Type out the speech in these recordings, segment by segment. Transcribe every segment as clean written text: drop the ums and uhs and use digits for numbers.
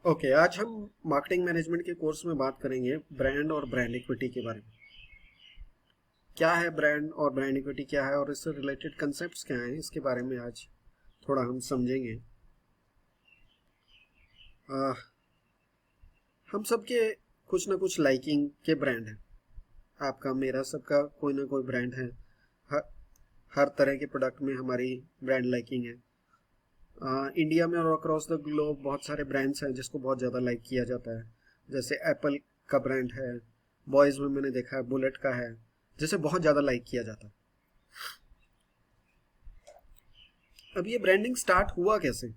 Okay, आज हम marketing management के कोर्स में बात करेंगे ब्रांड और ब्रांड इक्विटी के बारे में। क्या है ब्रांड और ब्रांड इक्विटी क्या है और इससे रिलेटेड कंसेप्ट्स क्या हैं, इसके बारे में आज थोड़ा हम समझेंगे। अ, हम सबके कुछ ना कुछ लाइकिंग के ब्रांड हैं। आपका मेरा सबका कोई ना कोई ब्रांड है। हर हर तरह के प्रोडक्ट में हमारी ब्रांड लाइकिंग है। इंडिया में और अक्रॉस द ग्लोब बहुत सारे ब्रांड्स हैं जिसको बहुत ज़्यादा लाइक किया जाता है। जैसे एप्पल का ब्रांड है, बॉयज़ में मैंने देखा है बुलेट का है, जिसे बहुत ज़्यादा लाइक किया जाता है। अब ये ब्रांडिंग स्टार्ट हुआ कैसे?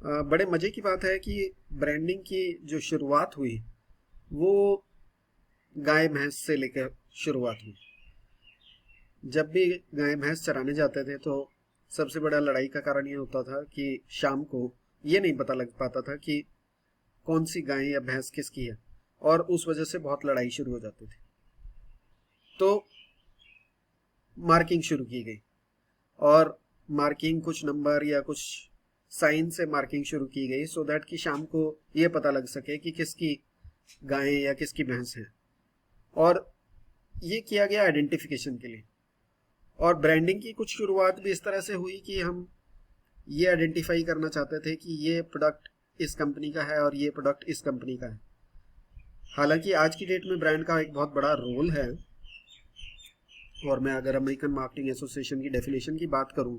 बड़े मज़े की बात है कि ब्रांडिंग की जो शुरुआत हुई वो गाय भैंस से लेकर शुरुआत हुई। जब भी गाय भैंस चराने जाते थे तो सबसे बड़ा लड़ाई का कारण ये होता था कि शाम को ये नहीं पता लग पाता था कि कौन सी गाय या भैंस किसकी है, और उस वजह से बहुत लड़ाई शुरू हो जाती थी। तो मार्किंग शुरू की गई, और मार्किंग कुछ नंबर या कुछ साइन से मार्किंग शुरू की गई सो दैट कि शाम को ये पता लग सके कि किसकी गाय या किसकी भैंस है। और ये किया गया आइडेंटिफिकेशन के लिए। और ब्रांडिंग की कुछ शुरुआत भी इस तरह से हुई कि हम ये आइडेंटिफाई करना चाहते थे कि ये प्रोडक्ट इस कंपनी का है और ये प्रोडक्ट इस कंपनी का है। हालांकि आज की डेट में ब्रांड का एक बहुत बड़ा रोल है, और मैं अगर अमेरिकन मार्केटिंग एसोसिएशन की डेफिनेशन की बात करूं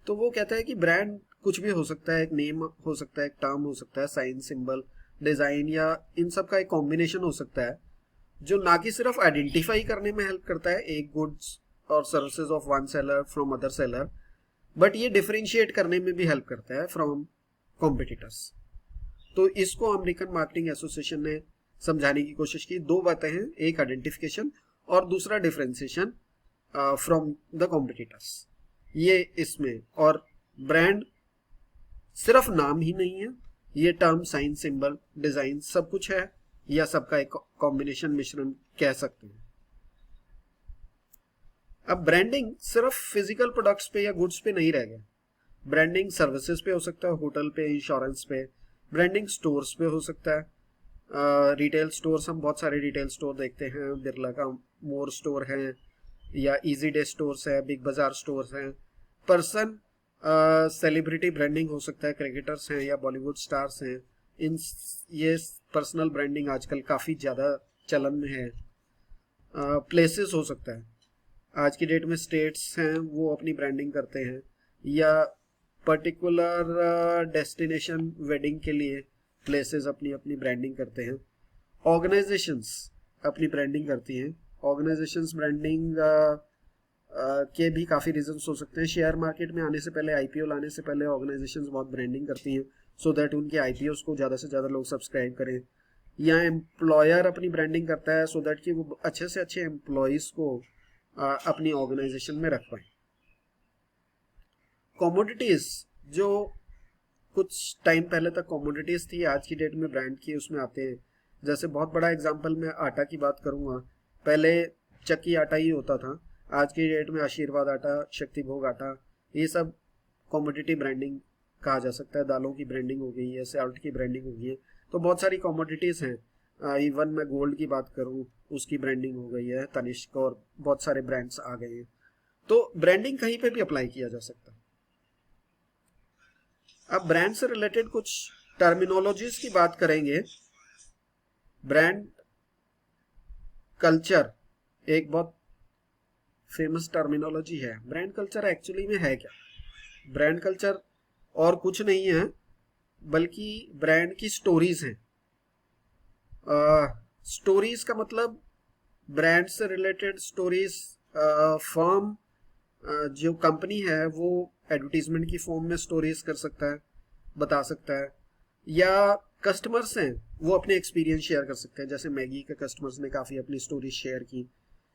तो वो कहता है कि ब्रांड कुछ भी हो सकता है। एक नेम हो सकता है, एक टर्म हो सकता है, साइन, सिंबल, डिजाइन, या इन सब का एक कॉम्बिनेशन हो सकता है जो ना कि सिर्फ आइडेंटिफाई करने में हेल्प करता है एक गुड्स और services of one seller from other seller, but ये डिफरेंशिएट करने में भी हेल्प करता है फ्रॉम कॉम्पिटिटर्स। तो इसको अमेरिकन मार्केटिंग एसोसिएशन ने समझाने की कोशिश की। दो बातें हैं, एक आइडेंटिफिकेशन और दूसरा डिफरेंशिएशन फ्रॉम द कॉम्पिटिटर्स। ये इसमें, और ब्रांड सिर्फ नाम ही नहीं है, ये टर्म, साइन, सिंबल, डिजाइन सब कुछ है, या सबका एक कॉम्बिनेशन, मिश्रण कह सकते हैं। अब ब्रांडिंग सिर्फ फिजिकल प्रोडक्ट्स पे या गुड्स पे नहीं रह गया। ब्रांडिंग सर्विसेज पे हो सकता है, होटल पे, इंश्योरेंस पे। ब्रांडिंग स्टोर्स पे हो सकता है, रिटेल स्टोर्स, हम बहुत सारे रिटेल स्टोर देखते हैं। बिरला का मोर स्टोर है, या इजी डे स्टोर्स है, बिग बाजार स्टोर्स हैं। पर्सन सेलिब्रिटी ब्रांडिंग हो सकता है, क्रिकेटर्स हैं या बॉलीवुड स्टार्स हैं। इन ये पर्सनल ब्रांडिंग आजकल काफ़ी ज़्यादा चलन में है। प्लेसेस हो सकता है, आज की डेट में स्टेट्स हैं वो अपनी ब्रांडिंग करते हैं, या पर्टिकुलर डेस्टिनेशन वेडिंग के लिए प्लेसेस अपनी अपनी ब्रांडिंग करते हैं। ऑर्गेनाइजेशंस अपनी ब्रांडिंग करती हैं। ऑर्गेनाइजेशंस ब्रांडिंग के भी काफ़ी रीजंस हो सकते हैं। शेयर मार्केट में आने से पहले, आईपीओ लाने से पहले ऑर्गेनाइजेशंस बहुत ब्रांडिंग करती हैं सो दैट उनके आईपीओस को ज़्यादा से ज़्यादा लोग सब्सक्राइब करें। या एम्प्लॉयर अपनी ब्रांडिंग करता है सो दैट कि वो अच्छे से अच्छे एम्प्लॉयज़ को अपनी ऑर्गेनाइजेशन में रख पाए। कॉमोडिटीज, जो कुछ टाइम पहले तक कॉमोडिटीज थी, आज की डेट में ब्रांड की उसमें आते हैं। जैसे बहुत बड़ा एग्जांपल मैं आटा की बात करूंगा। पहले चक्की आटा ही होता था, आज की डेट में आशीर्वाद आटा, शक्ति भोग आटा, ये सब कॉमोडिटी ब्रांडिंग कहा जा सकता है। दालों की ब्रांडिंग हो गई है, सॉल्ट की ब्रांडिंग हो गई है। तो बहुत सारी कॉमोडिटीज हैं। इवन मैं गोल्ड की बात करूं, उसकी ब्रांडिंग हो गई है, तनिष्क, और बहुत सारे ब्रांड्स आ गए हैं। तो ब्रांडिंग कहीं पे भी अप्लाई किया जा सकता है। अब ब्रांड से रिलेटेड कुछ टर्मिनोलॉजीज की बात करेंगे। ब्रांड कल्चर एक बहुत फेमस टर्मिनोलॉजी है। ब्रांड कल्चर एक्चुअली में है क्या? ब्रांड कल्चर और कुछ नहीं है बल्कि ब्रांड की स्टोरीज हैं। स्टोरीज का मतलब ब्रांड से रिलेटेड स्टोरीज। फर्म, जो कंपनी है वो एडवर्टीजमेंट की फॉर्म में स्टोरीज कर सकता है, बता सकता है। या कस्टमर्स हैं वो अपने एक्सपीरियंस शेयर कर सकते हैं, जैसे मैगी के कस्टमर्स ने काफ़ी अपनी स्टोरीज शेयर की।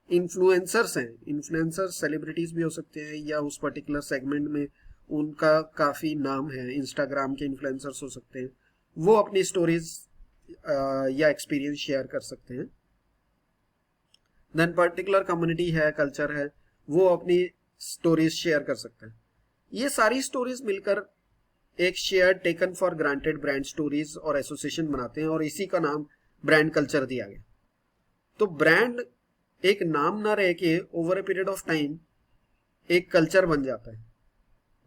इन्फ्लुएंसर्स हैं, इन्फ्लुएंसर सेलिब्रिटीज भी हो सकते हैं, या उस पर्टिकुलर सेगमेंट में उनका काफ़ी नाम है। इंस्टाग्राम के इन्फ्लुएंसर्स हो सकते हैं, वो अपनी स्टोरीज या एक्सपीरियंस शेयर कर सकते हैं। देन पर्टिकुलर कम्युनिटी है, कल्चर है, वो अपनी स्टोरीज शेयर कर सकते हैं। ये सारी स्टोरीज मिलकर एक share taken for granted brand stories और एसोसिएशन बनाते हैं और इसी का नाम ब्रांड कल्चर दिया गया। तो ब्रांड एक नाम ना रह के over a period of time एक कल्चर बन जाता है।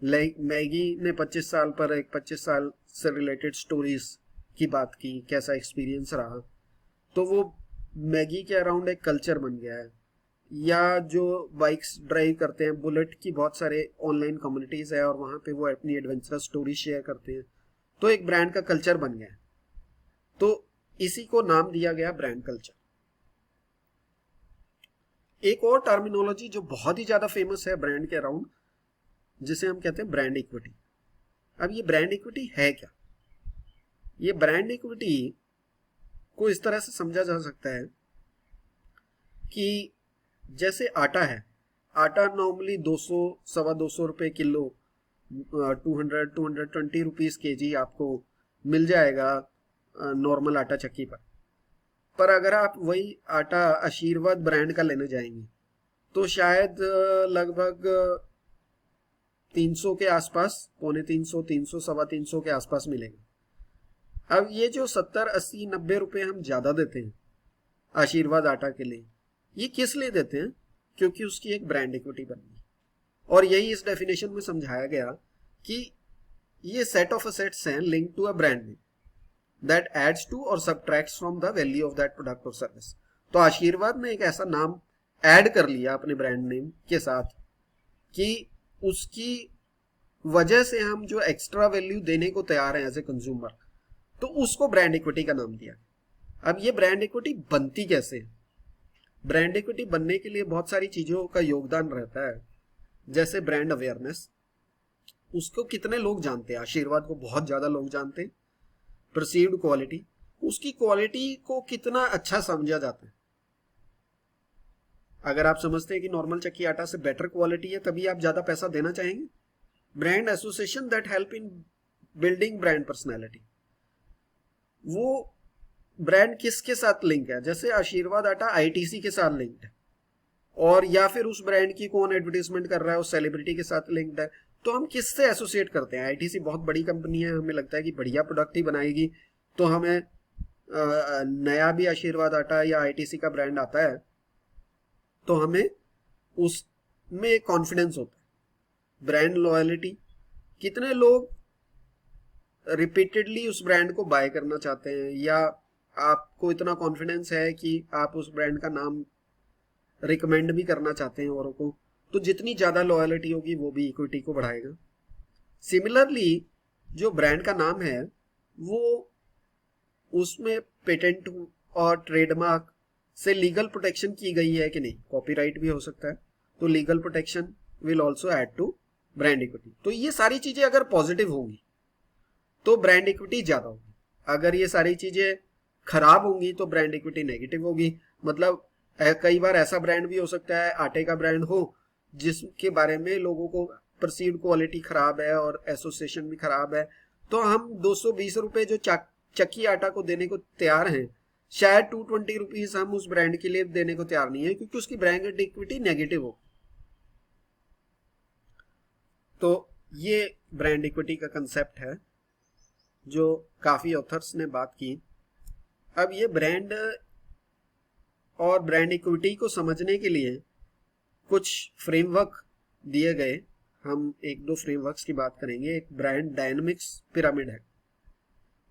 मैगी ने 25 साल पर एक 25 साल से रिलेटेड स्टोरीज की बात की, कैसा एक्सपीरियंस रहा, तो वो मैगी के अराउंड एक कल्चर बन गया है। या जो बाइक्स ड्राइव करते हैं, बुलेट की बहुत सारे ऑनलाइन कम्युनिटीज है और वहां पे वो अपनी एडवेंचरस स्टोरी शेयर करते हैं, तो एक ब्रांड का कल्चर बन गया है। तो इसी को नाम दिया गया ब्रांड कल्चर। एक और टर्मिनोलॉजी जो बहुत ही ज्यादा फेमस है ब्रांड के अराउंड, जिसे हम कहते हैं ब्रांड इक्विटी। अब ये ब्रांड इक्विटी है क्या? ये ब्रांड इक्विटी को इस तरह से समझा जा सकता है कि जैसे आटा है, आटा नॉर्मली 200 सवा 200 रुपए किलो, 220 रुपीज केजी आपको मिल जाएगा नॉर्मल आटा चक्की पर अगर आप वही आटा आशीर्वाद ब्रांड का लेने जाएंगे तो शायद लगभग 300 के आसपास, पौने 300, 300 सवा 300 के आसपास मिलेगा। अब ये जो 70, 80, 90 रुपए हम ज्यादा देते हैं आशीर्वाद आटा के लिए, ये किस लिए देते हैं? क्योंकि उसकी एक ब्रांड इक्विटी बननी। और यही इस डेफिनेशन में समझाया गया कि ये सेट ऑफ असेट्स हैं link to a brand name that adds to और subtracts from the value of that product और सर्विस। तो आशीर्वाद ने एक ऐसा नाम ऐड कर लिया अपने ब्रांड नेम के साथ कि उसकी वजह से हम जो एक्स्ट्रा वैल्यू देने को तैयार हैं एज ए कंज्यूमर, तो उसको ब्रांड इक्विटी का नाम दिया। अब ये ब्रांड इक्विटी बनती कैसे है? ब्रांड इक्विटी बनने के लिए बहुत सारी चीजों का योगदान रहता है, जैसे ब्रांड अवेयरनेस, उसको कितने लोग जानते हैं? आशीर्वाद को बहुत ज्यादा लोग जानते हैं। परसीव्ड क्वालिटी, उसकी क्वालिटी को कितना अच्छा समझा जाता है। अगर आप समझते हैं कि नॉर्मल चक्की आटा से बेटर क्वालिटी है, तभी आप ज्यादा पैसा देना चाहेंगे। Brand association that help in building brand personality, वो ब्रांड किसके साथ लिंक है? जैसे आशीर्वाद आटा आईटीसी के साथ लिंक्ड है, और या फिर उस ब्रांड की कौन एडवर्टीजमेंट कर रहा है उस सेलिब्रिटी के साथ लिंक्ड है। तो हम किससे एसोसिएट करते हैं? आईटीसी बहुत बड़ी कंपनी है, हमें लगता है कि बढ़िया प्रोडक्ट ही बनाएगी, तो हमें नया भी आशीर्वाद आटा या आईटीसी का ब्रांड आता है तो हमें उसमें कॉन्फिडेंस होता है। ब्रांड लॉयलिटी, कितने लोग रिपीटेडली उस ब्रांड को बाय करना चाहते हैं, या आपको इतना कॉन्फिडेंस है कि आप उस ब्रांड का नाम रिकमेंड भी करना चाहते हैं औरों को, तो जितनी ज्यादा लॉयलिटी होगी वो भी इक्विटी को बढ़ाएगा। सिमिलरली जो ब्रांड का नाम है वो उसमें पेटेंट और ट्रेडमार्क से लीगल प्रोटेक्शन की गई है कि नहीं, कॉपीराइट भी हो सकता है, तो legal protection will also add to brand equity. तो ये सारी चीजें अगर पॉजिटिव होंगी तो ब्रांड इक्विटी ज्यादा होगी, अगर ये सारी चीजें खराब होंगी तो ब्रांड इक्विटी नेगेटिव होगी। मतलब कई बार ऐसा ब्रांड भी हो सकता है, आटे का ब्रांड हो, जिसके बारे में लोगों को परसीव्ड क्वालिटी खराब है और एसोसिएशन भी खराब है, तो हम 220 रुपए जो चक्की आटा को देने को तैयार हैं, शायद 220 रुपीज हम उस ब्रांड के लिए देने को तैयार नहीं है, क्योंकि उसकी ब्रांड इक्विटी नेगेटिव हो। तो ये ब्रांड इक्विटी का कंसेप्ट है जो काफी ऑथर्स ने बात की। अब ये ब्रांड और ब्रांड इक्विटी को समझने के लिए कुछ फ्रेमवर्क दिए गए, हम एक दो फ्रेमवर्क्स की बात करेंगे। एक ब्रांड डायनेमिक्स पिरामिड है।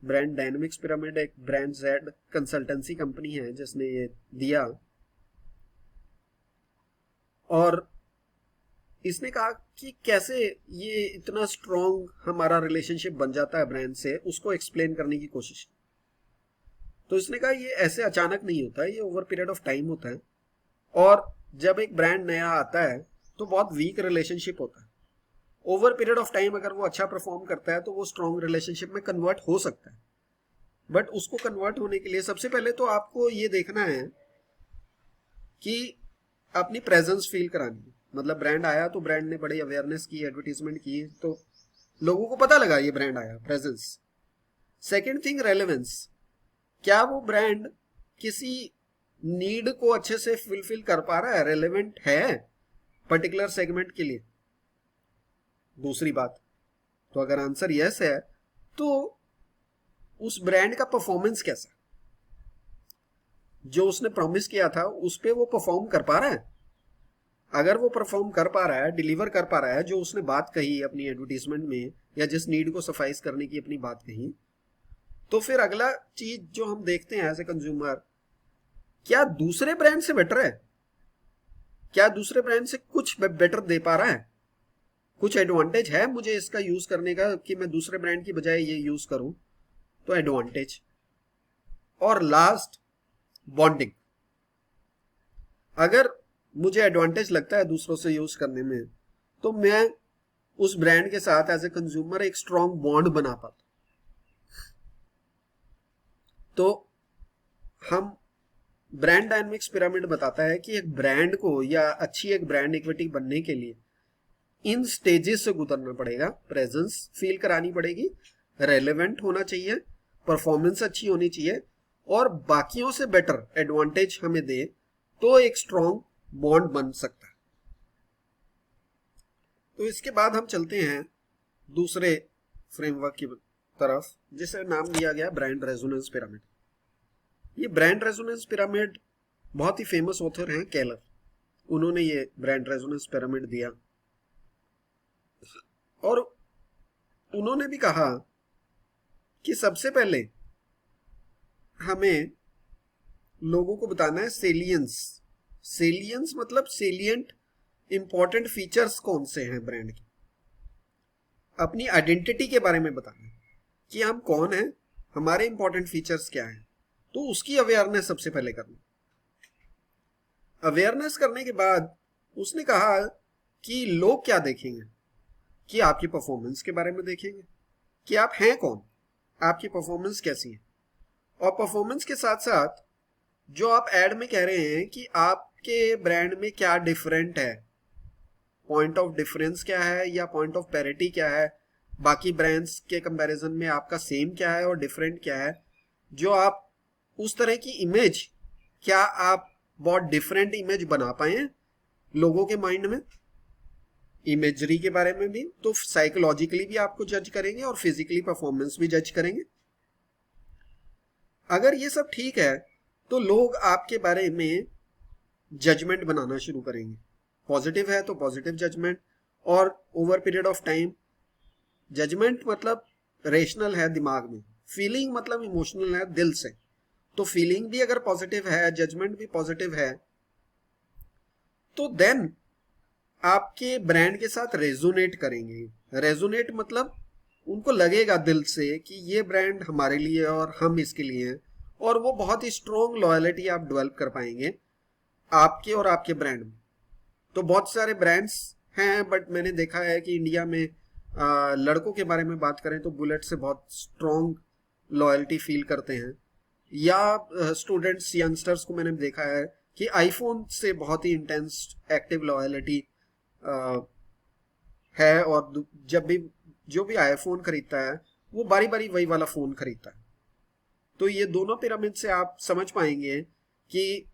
ब्रांड डायनेमिक्स पिरामिड एक ब्रांड जेड कंसल्टेंसी कंपनी है जिसने ये दिया, और इसने कहा कि कैसे ये इतना स्ट्रॉन्ग हमारा रिलेशनशिप बन जाता है ब्रांड से, उसको एक्सप्लेन करने की कोशिश। तो इसने कहा ये ऐसे अचानक नहीं होता है, ये ओवर पीरियड ऑफ टाइम होता है, और जब एक ब्रांड नया आता है तो बहुत वीक रिलेशनशिप होता है। ओवर पीरियड ऑफ टाइम अगर वो अच्छा परफॉर्म करता है तो वो स्ट्रॉन्ग रिलेशनशिप में कन्वर्ट हो सकता है। बट उसको कन्वर्ट होने के लिए सबसे पहले तो आपको ये देखना है कि अपनी प्रेजेंस फील करानी है। मतलब ब्रांड आया तो ब्रांड ने बड़ी अवेयरनेस की, एडवर्टीजमेंट की, तो लोगों को पता लगा ये ब्रांड आया, प्रेजेंस। सेकेंड थिंग रेलेवेंस, क्या वो ब्रांड किसी नीड को अच्छे से फुलफिल कर पा रहा है, रेलेवेंट है पर्टिकुलर सेगमेंट के लिए। दूसरी बात, तो अगर आंसर यस है तो उस ब्रांड का परफॉर्मेंस कैसा, जो उसने प्रॉमिस किया था उस पे वो परफॉर्म कर पा रहा है? अगर वो परफॉर्म कर पा रहा है, डिलीवर कर पा रहा है जो उसने बात कही अपनी एडवर्टीजमेंट में, या जिस नीड को सफाइस करने की अपनी बात कही, तो फिर अगला चीज जो हम देखते हैं एज ए कंज्यूमर, क्या दूसरे ब्रांड से बेटर है? क्या दूसरे ब्रांड से कुछ बेटर दे पा रहा है? कुछ एडवांटेज है मुझे इसका यूज करने का कि मैं दूसरे ब्रांड की बजाय ये यूज करूं? तो एडवांटेज। और लास्ट, बॉन्डिंग। अगर मुझे एडवांटेज लगता है दूसरों से यूज करने में, तो मैं उस ब्रांड के साथ एज ए कंज्यूमर एक स्ट्रॉन्ग बॉन्ड बना पाता। तो हम ब्रांड डायनेमिक्स पिरामिड बताता है कि एक ब्रांड को या अच्छी एक ब्रांड इक्विटी बनने के लिए इन स्टेजेस से गुजरना पड़ेगा। प्रेजेंस फील करानी पड़ेगी, रेलेवेंट होना चाहिए, परफॉर्मेंस अच्छी होनी चाहिए, और बाकियों से बेटर एडवांटेज हमें दे तो एक स्ट्रॉन्ग बॉन्ड बन सकता है। तो इसके बाद हम चलते हैं दूसरे फ्रेमवर्क की तरफ, जिसे नाम दिया गया ब्रांड रेजोनेंस पिरामिड। ये ब्रांड रेजोनेंस पिरामिड बहुत ही फेमस ऑथर हैं केलर, उन्होंने ये ब्रांड रेजोनेंस पिरामिड दिया, और उन्होंने भी कहा कि सबसे पहले हमें लोगों को बताना है सेलियंस। सेलियंस मतलब सेलियंट इंपॉर्टेंट फीचर्स कौन से हैं ब्रांड के, अपनी आइडेंटिटी के बारे में बताना है कि हम कौन हैं, हमारे इंपॉर्टेंट फीचर्स क्या हैं। तो उसकी अवेयरनेस सबसे पहले करना। अवेयरनेस करने के बाद उसने कहा कि लोग क्या देखेंगे, कि आपकी परफॉर्मेंस के बारे में देखेंगे कि आप हैं कौन, आपकी परफॉर्मेंस कैसी है, और परफॉर्मेंस के साथ साथ जो आप एड में कह रहे हैं कि आपके ब्रांड में क्या डिफरेंट है, पॉइंट ऑफ डिफरेंस क्या है या पॉइंट ऑफ पैरिटी क्या है, बाकी ब्रांड्स के कंपैरिजन में आपका सेम क्या है और डिफरेंट क्या है, जो आप उस तरह की इमेज, क्या आप बहुत डिफरेंट इमेज बना पाए लोगों के माइंड में, इमेजरी के बारे में भी। तो साइकोलॉजिकली भी आपको जज करेंगे और फिजिकली परफॉर्मेंस भी जज करेंगे। अगर ये सब ठीक है तो लोग आपके बारे में जजमेंट बनाना शुरू करेंगे। पॉजिटिव है तो पॉजिटिव जजमेंट, और over period of time judgment मतलब रेशनल है दिमाग में, फीलिंग मतलब इमोशनल है दिल से। तो फीलिंग भी अगर पॉजिटिव है, जजमेंट भी पॉजिटिव है, तो देन आपके ब्रांड के साथ रेजोनेट करेंगे। रेजोनेट मतलब उनको लगेगा दिल से कि ये ब्रांड हमारे लिए और हम इसके लिए हैं, और वो बहुत ही स्ट्रॉन्ग लॉयलिटी आप डेवलप कर पाएंगे आपके और आपके ब्रांड में। तो बहुत सारे ब्रांड्स हैं, बट मैंने देखा है कि इंडिया में लड़कों के बारे में बात करें तो बुलेट से बहुत स्ट्रॉन्ग लॉयल्टी फील करते हैं, या स्टूडेंट्स यंगस्टर्स को मैंने देखा है कि आईफोन से बहुत ही इंटेंस एक्टिव लॉयलिटी है, और जब भी जो भी आईफोन खरीदता है वो बारी बारी वही वाला फोन खरीदता है। तो ये दोनों पिरामिड से आप समझ पाएंगे कि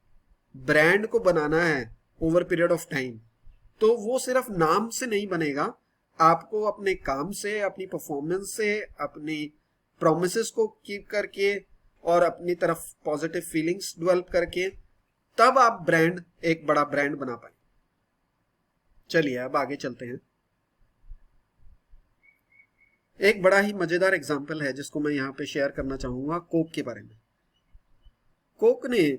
ब्रांड को बनाना है ओवर पीरियड ऑफ टाइम, तो वो सिर्फ नाम से नहीं बनेगा, आपको अपने काम से, अपनी परफॉर्मेंस से, अपनी प्रोमिसेस को कीप करके और अपनी तरफ पॉजिटिव फीलिंग्स डेवलप करके, तब आप ब्रांड एक बड़ा ब्रांड बना पाए। चलिए अब आगे चलते हैं। एक बड़ा ही मजेदार एग्जाम्पल है जिसको मैं यहाँ पे शेयर करना चाहूंगा, कोक के बारे में। कोक ने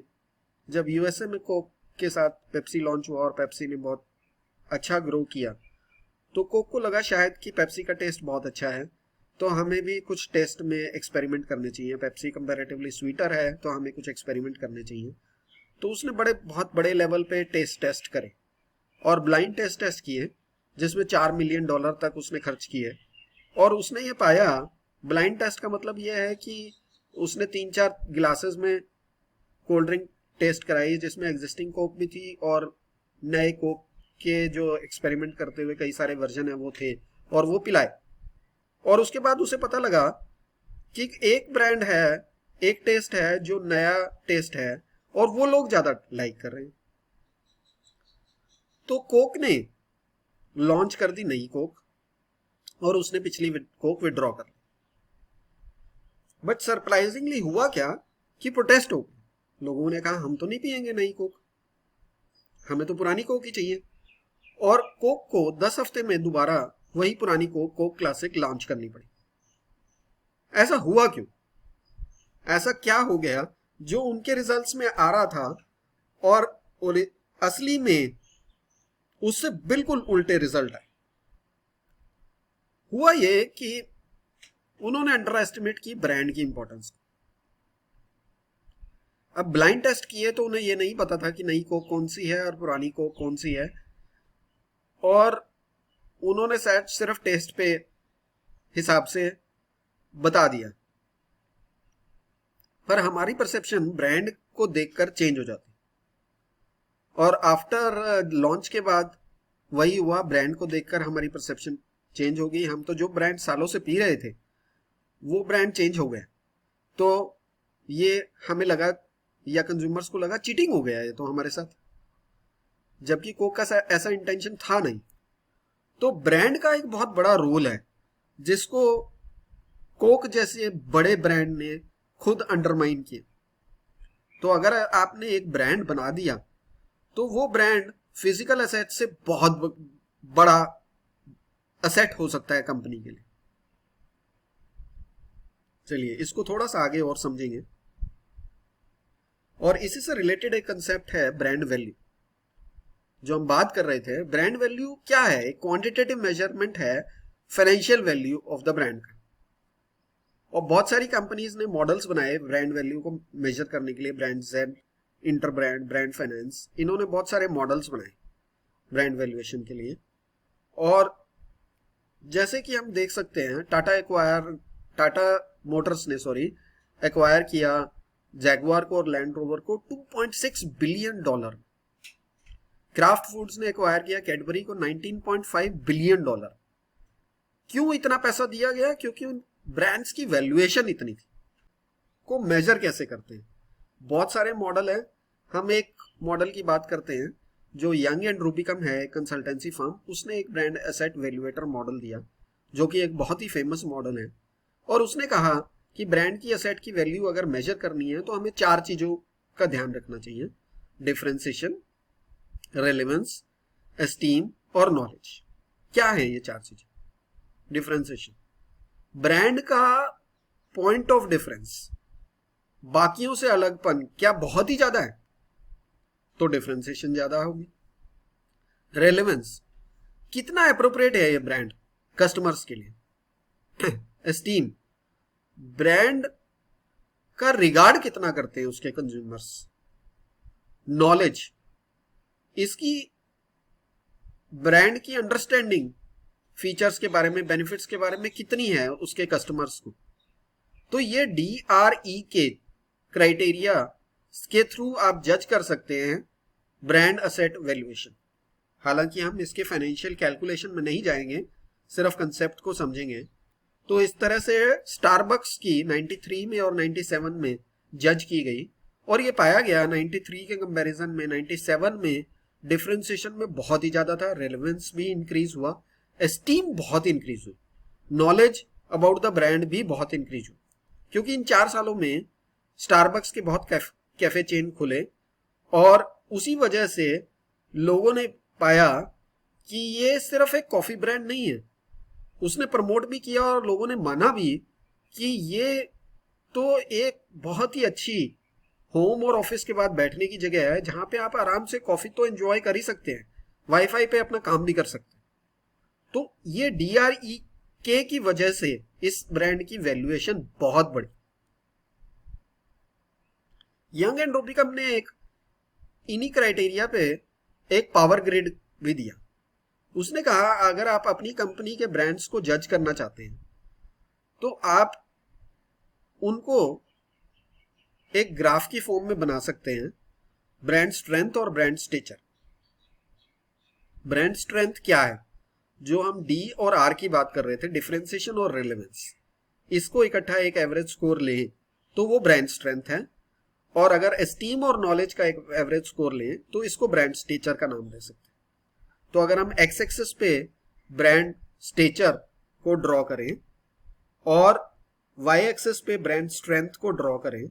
जब यूएसए में कोक के साथ पेप्सी लॉन्च हुआ और पेप्सी ने बहुत अच्छा ग्रो किया, तो कोक को लगा शायद कि पेप्सी का टेस्ट बहुत अच्छा है, तो हमें भी कुछ टेस्ट में एक्सपेरिमेंट करने चाहिए। पेप्सी कंपैरेटिवली स्वीटर है तो हमें कुछ एक्सपेरिमेंट करने चाहिए। तो उसने बहुत बड़े लेवल पे टेस्ट करे और ब्लाइंड टेस्ट किए, जिसमें $4 मिलियन तक उसने खर्च किए। और उसने ये पाया, ब्लाइंड टेस्ट का मतलब ये है कि उसने 3-4 गिलासेस में कोल्ड ड्रिंक टेस्ट कराई, जिसमें एग्जिस्टिंग कोक भी थी और नए कोक के जो एक्सपेरिमेंट करते हुए कई सारे वर्जन है वो थे, और वो पिलाए। और उसके बाद उसे पता लगा कि एक ब्रांड है, एक टेस्ट है जो नया टेस्ट है और वो लोग ज्यादा लाइक कर रहे हैं। तो कोक ने लॉन्च कर दी नई कोक, और उसने पिछली कोक विड्रॉ कर ली। बट सरप्राइजिंगली हुआ क्या कि प्रोटेस्ट हो गया। लोगों ने कहा हम तो नहीं पियेंगे नई कोक, हमें तो पुरानी कोक ही चाहिए। और कोक को 10 हफ्ते में दोबारा वही पुरानी कोक, कोक क्लासिक लॉन्च करनी पड़ी। ऐसा हुआ क्यों? ऐसा क्या हो गया जो उनके रिजल्ट्स में आ रहा था और असली में उससे बिल्कुल उल्टे रिजल्ट आए? हुआ ये कि उन्होंने अंडर एस्टिमेट की ब्रांड की इंपॉर्टेंस। अब ब्लाइंड टेस्ट किए तो उन्हें ये नहीं पता था कि नई कोक कौन सी है और पुरानी कोक कौन सी है, और उन्होंने शायद सिर्फ टेस्ट पे हिसाब से बता दिया। पर हमारी परसेप्शन ब्रांड को देखकर चेंज हो जाती, और आफ्टर लॉन्च के बाद वही हुआ, ब्रांड को देखकर हमारी परसेप्शन चेंज हो गई। हम तो जो ब्रांड सालों से पी रहे थे वो ब्रांड चेंज हो गया, तो ये हमें लगा या कंज्यूमर्स को लगा चीटिंग हो गया है तो हमारे साथ, जबकि कोक का ऐसा इंटेंशन था नहीं। तो ब्रांड का एक बहुत बड़ा रोल है जिसको कोक जैसे बड़े ब्रांड ने खुद अंडरमाइन किया। तो अगर आपने एक ब्रांड बना दिया तो वो ब्रांड फिजिकल एसेट से बहुत बड़ा एसेट हो सकता है कंपनी के लिए। चलिए इसको थोड़ा सा आगे और समझेंगे। और इसी से रिलेटेड एक कंसेप्ट है ब्रांड वैल्यू, जो हम बात कर रहे थे। ब्रांड वैल्यू क्या है? एक क्वांटिटेटिव मेजरमेंट है financial value of the brand का। और बहुत सारी कंपनीज ने मॉडल्स बनाए ब्रांड वैल्यू को मेजर करने के लिए। Brand Z, inter brand, brand finance, इन्होंने बहुत सारे मॉडल्स बनाए ब्रांड वैल्यूएशन के लिए। और जैसे कि हम देख सकते हैं टाटा मोटर्स ने एक्वायर किया जैगवार को और लैंड रोवर को $2.6 बिलियन। क्राफ्ट फूड्स ने एक्वायर किया कैडबरी को $19.5 बिलियन। क्यों इतना पैसा दिया गया? क्योंकि उन ब्रांड्स की वैल्यूएशन इतनी थी। को मेजर कैसे करते हैं? बहुत सारे मॉडल है। हम एक मॉडल की बात करते हैं जो यंग एंड रूबिकम है, कंसल्टेंसी फर्म। उसने एक ब्रांड एसेट वैल्यूएटर मॉडल दिया जो कि एक बहुत ही फेमस मॉडल है। और उसने कहा कि ब्रांड की एसेट की वैल्यू अगर मेजर करनी है तो हमें 4 चीजों का ध्यान रखना चाहिए: डिफरेंशिएशन, रेलेवेंस, एस्टीम और नॉलेज। क्या है ये 4 चीजें? डिफरेंशिएशन, ब्रांड का पॉइंट ऑफ डिफरेंस, बाकियों से अलगपन क्या बहुत ही ज्यादा है तो डिफरेंशिएशन ज्यादा होगी। रेलेवेंस, कितना एप्रोप्रिएट है ये ब्रांड कस्टमर्स के लिए। एस्टीम, ब्रांड का रिगार्ड कितना करते हैं उसके कंज्यूमर्स। नॉलेज, इसकी ब्रांड की अंडरस्टैंडिंग फीचर्स के बारे में, बेनिफिट्स के बारे में कितनी है उसके कस्टमर्स को। तो ये DRE के क्राइटेरिया के थ्रू आप जज कर सकते हैं ब्रांड एसेट वैल्यूएशन। हालांकि हम इसके फाइनेंशियल कैलकुलेशन में नहीं जाएंगे, सिर्फ कंसेप्ट को समझेंगे। तो इस तरह से स्टारबक्स की 93 में और 97 में जज की गई, और ये पाया गया 93 के कंपैरिजन में 97 में डिफरेंशिएशन में बहुत ही ज्यादा था। रेलेवेंस भी इंक्रीज हुआ, एस्टीम बहुत इंक्रीज हुई, नॉलेज अबाउट द ब्रांड भी बहुत इंक्रीज हुई। क्योंकि इन 4 सालों में स्टारबक्स के बहुत कैफे चेन खुले, और उसी वजह से लोगों ने पाया कि ये सिर्फ एक कॉफी ब्रांड नहीं है। उसने प्रमोट भी किया और लोगों ने माना भी कि ये तो एक बहुत ही अच्छी होम और ऑफिस के बाद बैठने की जगह है, जहां पे आप आराम से कॉफी तो एंजॉय कर ही सकते हैं, वाईफाई पे अपना काम भी कर सकते हैं। तो ये DRE की वजह से इस ब्रांड की वैल्यूएशन बहुत बढ़ी। यंग एंड रूबिकम ने एक इन्हीं क्राइटेरिया पे एक पावर ग्रिड भी दिया। उसने कहा अगर आप अपनी कंपनी के ब्रांड्स को जज करना चाहते हैं तो आप उनको एक ग्राफ की फॉर्म में बना सकते हैं, ब्रांड स्ट्रेंथ और ब्रांड स्टेचर। ब्रांड स्ट्रेंथ क्या है? जो हम D और R की बात कर रहे थे, डिफरेंशिएशन और रेलेवेंस, इसको इकट्ठा एक एवरेज स्कोर लें तो वो ब्रांड स्ट्रेंथ है। और अगर एस्टीम और नॉलेज का एक एवरेज स्कोर लें तो इसको ब्रांड स्टेचर का नाम दे सकते हैं। तो अगर हम एक्स एक्सिस पे ब्रांड स्टेचर को ड्रॉ करें और y एक्सिस पे ब्रांड स्ट्रेंथ को ड्रॉ करें,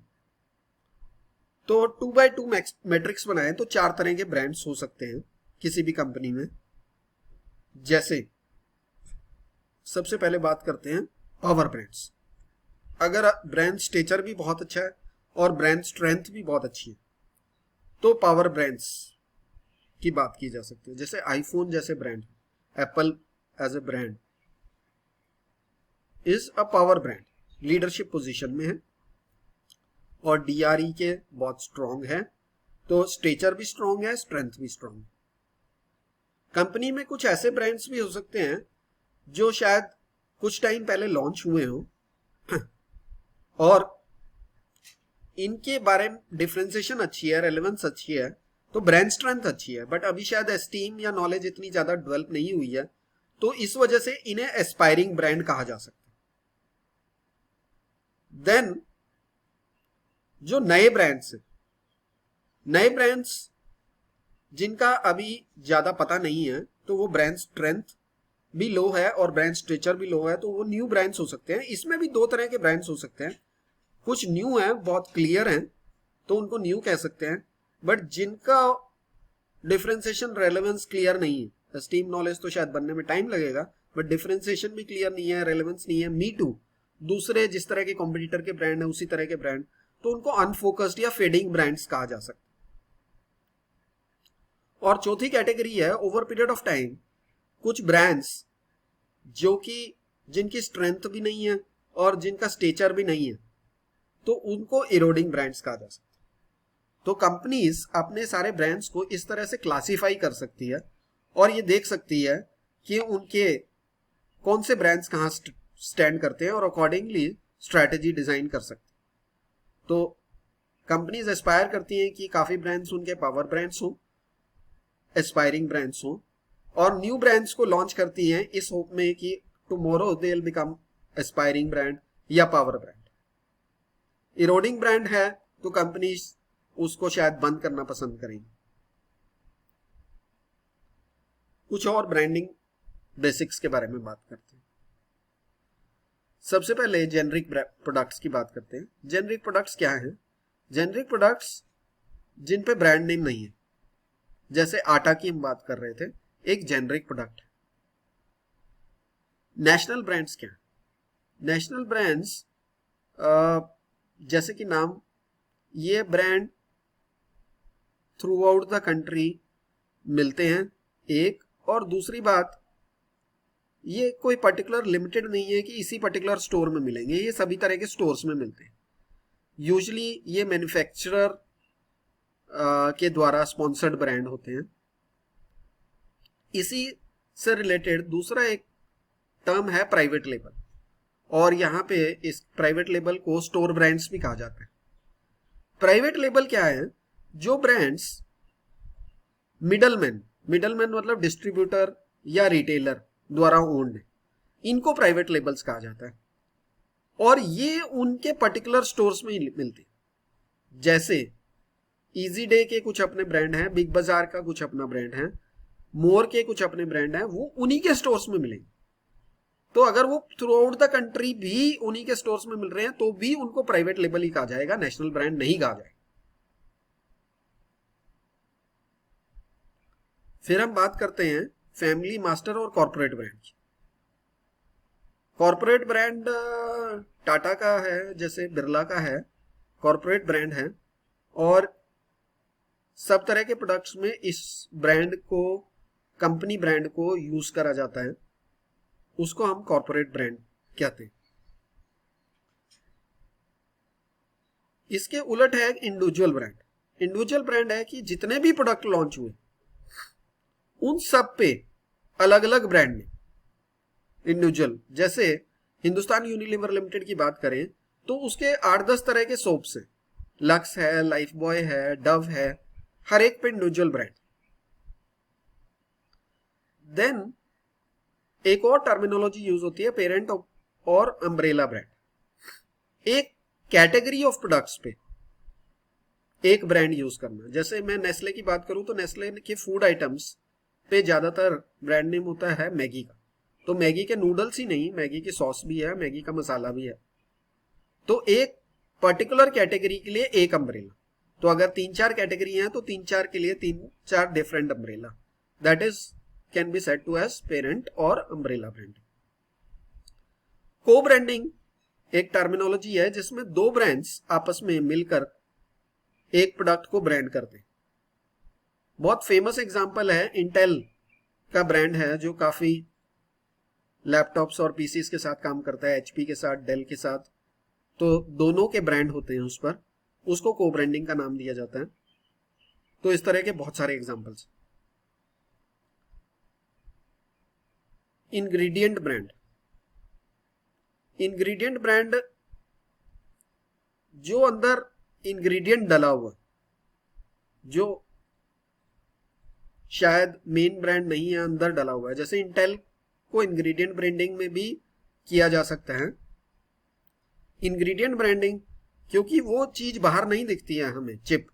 तो 2x2 मैट्रिक्स बनाए तो 4 तरह के ब्रांड्स हो सकते हैं किसी भी कंपनी में। जैसे सबसे पहले बात करते हैं पावर ब्रांड्स। अगर ब्रांड स्टेचर भी बहुत अच्छा है और ब्रांड स्ट्रेंथ भी बहुत अच्छी है तो पावर ब्रांड्स की बात की जा सकती है। जैसे आईफोन जैसे brand, Apple as a brand is a power brand, leadership position में है और DRE के बहुत स्ट्रॉन्ग है, तो स्टेचर भी स्ट्रॉन्ग है, स्ट्रेंथ भी स्ट्रॉन्ग है। कंपनी में कुछ ऐसे ब्रांड्स भी हो सकते हैं जो शायद कुछ टाइम पहले लॉन्च हुए हो और इनके बारे में डिफरेंशिएशन अच्छी है, रेलेवेंस अच्छी है, तो ब्रांड स्ट्रेंथ अच्छी है, बट अभी शायद एस्टीम या नॉलेज इतनी ज्यादा डेवलप नहीं हुई है, तो इस वजह से इन्हें एस्पायरिंग ब्रांड कहा जा सकता है। देन जो नए ब्रांड्स जिनका अभी ज्यादा पता नहीं है, तो वो ब्रांड स्ट्रेंथ भी लो है और ब्रांड स्ट्रेचर भी लो है, तो वो न्यू ब्रांड्स हो सकते हैं। इसमें भी 2 तरह के ब्रांड्स हो सकते हैं, कुछ न्यू है, बहुत क्लियर हैं, तो उनको न्यू कह सकते हैं, बट जिनका डिफरेंशिएशन रेलेवेंस क्लियर नहीं है, एस्टीम नॉलेज तो शायद बनने में टाइम लगेगा, बट डिफरेंशिएशन भी क्लियर नहीं है, रेलेवेंस नहीं है, मी टू दूसरे जिस तरह के कॉम्पिटिटर के ब्रांड है उसी तरह के ब्रांड, तो उनको अनफोकस्ड या फेडिंग ब्रांड्स कहा जा सकता है। और चौथी कैटेगरी है ओवर पीरियड ऑफ टाइम कुछ ब्रांड्स जो कि जिनकी स्ट्रेंथ भी नहीं है और जिनका स्टेचर भी नहीं है, तो उनको इरोडिंग ब्रांड्स कहा जा सकता है। तो कंपनीज अपने सारे ब्रांड्स को इस तरह से क्लासिफाई कर सकती है और ये देख सकती है कि उनके कौन से ब्रांड्स कहाँ स्टैंड करते हैं और अकॉर्डिंगली स्ट्रैटेजी डिजाइन कर सकते हैं। तो कंपनीज एस्पायर करती हैं कि काफी ब्रांड्स उनके पावर ब्रांड्स हों, एस्पायरिंग ब्रांड्स हों, और न्यू ब्रांड्स को लॉन्च करती हैं इस होप में कि tomorrow they will become aspiring brand या पावर ब्रांड। इरोडिंग ब्रांड है तो कंपनी उसको शायद बंद करना पसंद करेंगी। कुछ और ब्रांडिंग बेसिक्स के बारे में बात करते हैं। सबसे पहले जेनरिक प्रोडक्ट्स की बात करते हैं। जेनरिक प्रोडक्ट्स क्या है? जेनरिक प्रोडक्ट्स जिन पे ब्रांड नेम नहीं है, जैसे आटा की हम बात कर रहे थे, एक जेनरिक प्रोडक्ट है। नेशनल ब्रांड्स क्या है? नेशनल ब्रांड्स जैसे कि नाम, ये brand through out the country मिलते हैं एक, और दूसरी बात ये कोई पर्टिकुलर लिमिटेड नहीं है कि इसी पर्टिकुलर स्टोर में मिलेंगे, ये सभी तरह के स्टोर्स में मिलते हैं। यूजुअली ये मैन्युफैक्चरर के द्वारा स्पॉन्सर्ड ब्रांड होते हैं। इसी से रिलेटेड दूसरा एक टर्म है प्राइवेट लेबल, और यहाँ पे इस प्राइवेट लेबल को स्टोर ब्रांड्स भी कहा जाता है। प्राइवेट लेबल क्या है? जो ब्रांड्स मिडलमैन मतलब डिस्ट्रीब्यूटर या रिटेलर द्वारा ओन्ड है, इनको प्राइवेट लेबल्स कहा जाता है, और ये उनके पर्टिकुलर स्टोर्स में मिलते हैं। जैसे इजी डे के कुछ अपने ब्रांड हैं, बिग बाजार का कुछ अपना ब्रांड है, मोर के कुछ अपने ब्रांड हैं, वो उन्हीं के स्टोर्स में मिलेंगे। तो अगर वो थ्रू आउट द कंट्री भी उन्हीं के स्टोर्स में मिल रहे हैं तो भी उनको प्राइवेट लेबल ही कहा जाएगा, नेशनल ब्रांड नहीं कहा जाएगा। फिर हम बात करते हैं फैमिली, मास्टर और कॉर्पोरेट ब्रांड की। कॉर्पोरेट ब्रांड टाटा का है, जैसे बिरला का है, कॉर्पोरेट ब्रांड है, और सब तरह के प्रोडक्ट्स में इस ब्रांड को, कंपनी ब्रांड को यूज करा जाता है, उसको हम कॉर्पोरेट ब्रांड कहते हैं। इसके उलट है इंडिविजुअल ब्रांड। इंडिविजुअल ब्रांड है कि जितने भी प्रोडक्ट लॉन्च हुए उन सब पे अलग अलग ब्रांड ने इंडिविजुअल, जैसे हिंदुस्तान यूनिलीवर लिमिटेड की बात करें तो उसके 8-10 तरह के सोप्स हैं, लक्स है, लाइफ बॉय है, डव है, हर एक पे इंडिविजुअल ब्रांड। देन एक और टर्मिनोलॉजी यूज होती है पेरेंट और अम्ब्रेला ब्रांड। एक कैटेगरी ऑफ प्रोडक्ट्स पे एक ब्रांड यूज करना। जैसे मैं नेस्ले की बात करूं तो नेस्ले के फूड आइटम्स पे ज्यादातर ब्रांड नेम होता है मैगी का, तो मैगी के नूडल्स ही नहीं, मैगी की सॉस भी है, मैगी का मसाला भी है। तो एक पर्टिकुलर कैटेगरी के लिए एक अम्ब्रेला। तो अगर 3-4 कैटेगरी हैं तो 3-4 के लिए 3-4 different umbrella, that is can be said to as parent और अम्ब्रेला ब्रांडिंग। को ब्रांडिंग एक टर्मिनोलॉजी है जिसमें दो ब्रांड्स आपस में मिलकर एक प्रोडक्ट को ब्रांड करते हैं। बहुत फेमस एग्जांपल है, इंटेल का ब्रांड है जो काफी लैपटॉप्स और पीसीस के साथ काम करता है, एचपी के साथ, डेल के साथ। तो दोनों के ब्रांड होते हैं उस पर, उसको को ब्रांडिंग का नाम दिया जाता है। तो इस तरह के बहुत सारे examples. Ingredient brand, ingredient brand जो अंदर इंग्रेडिएंट डला हुआ, जो शायद मेन ब्रांड नहीं है, अंदर डला हुआ है। जैसे इंटेल को इंग्रेडिएंट ब्रांडिंग में भी किया जा सकता है। इंग्रेडिएंट ब्रांडिंग क्योंकि वो चीज बाहर नहीं दिखती है हमें, चिप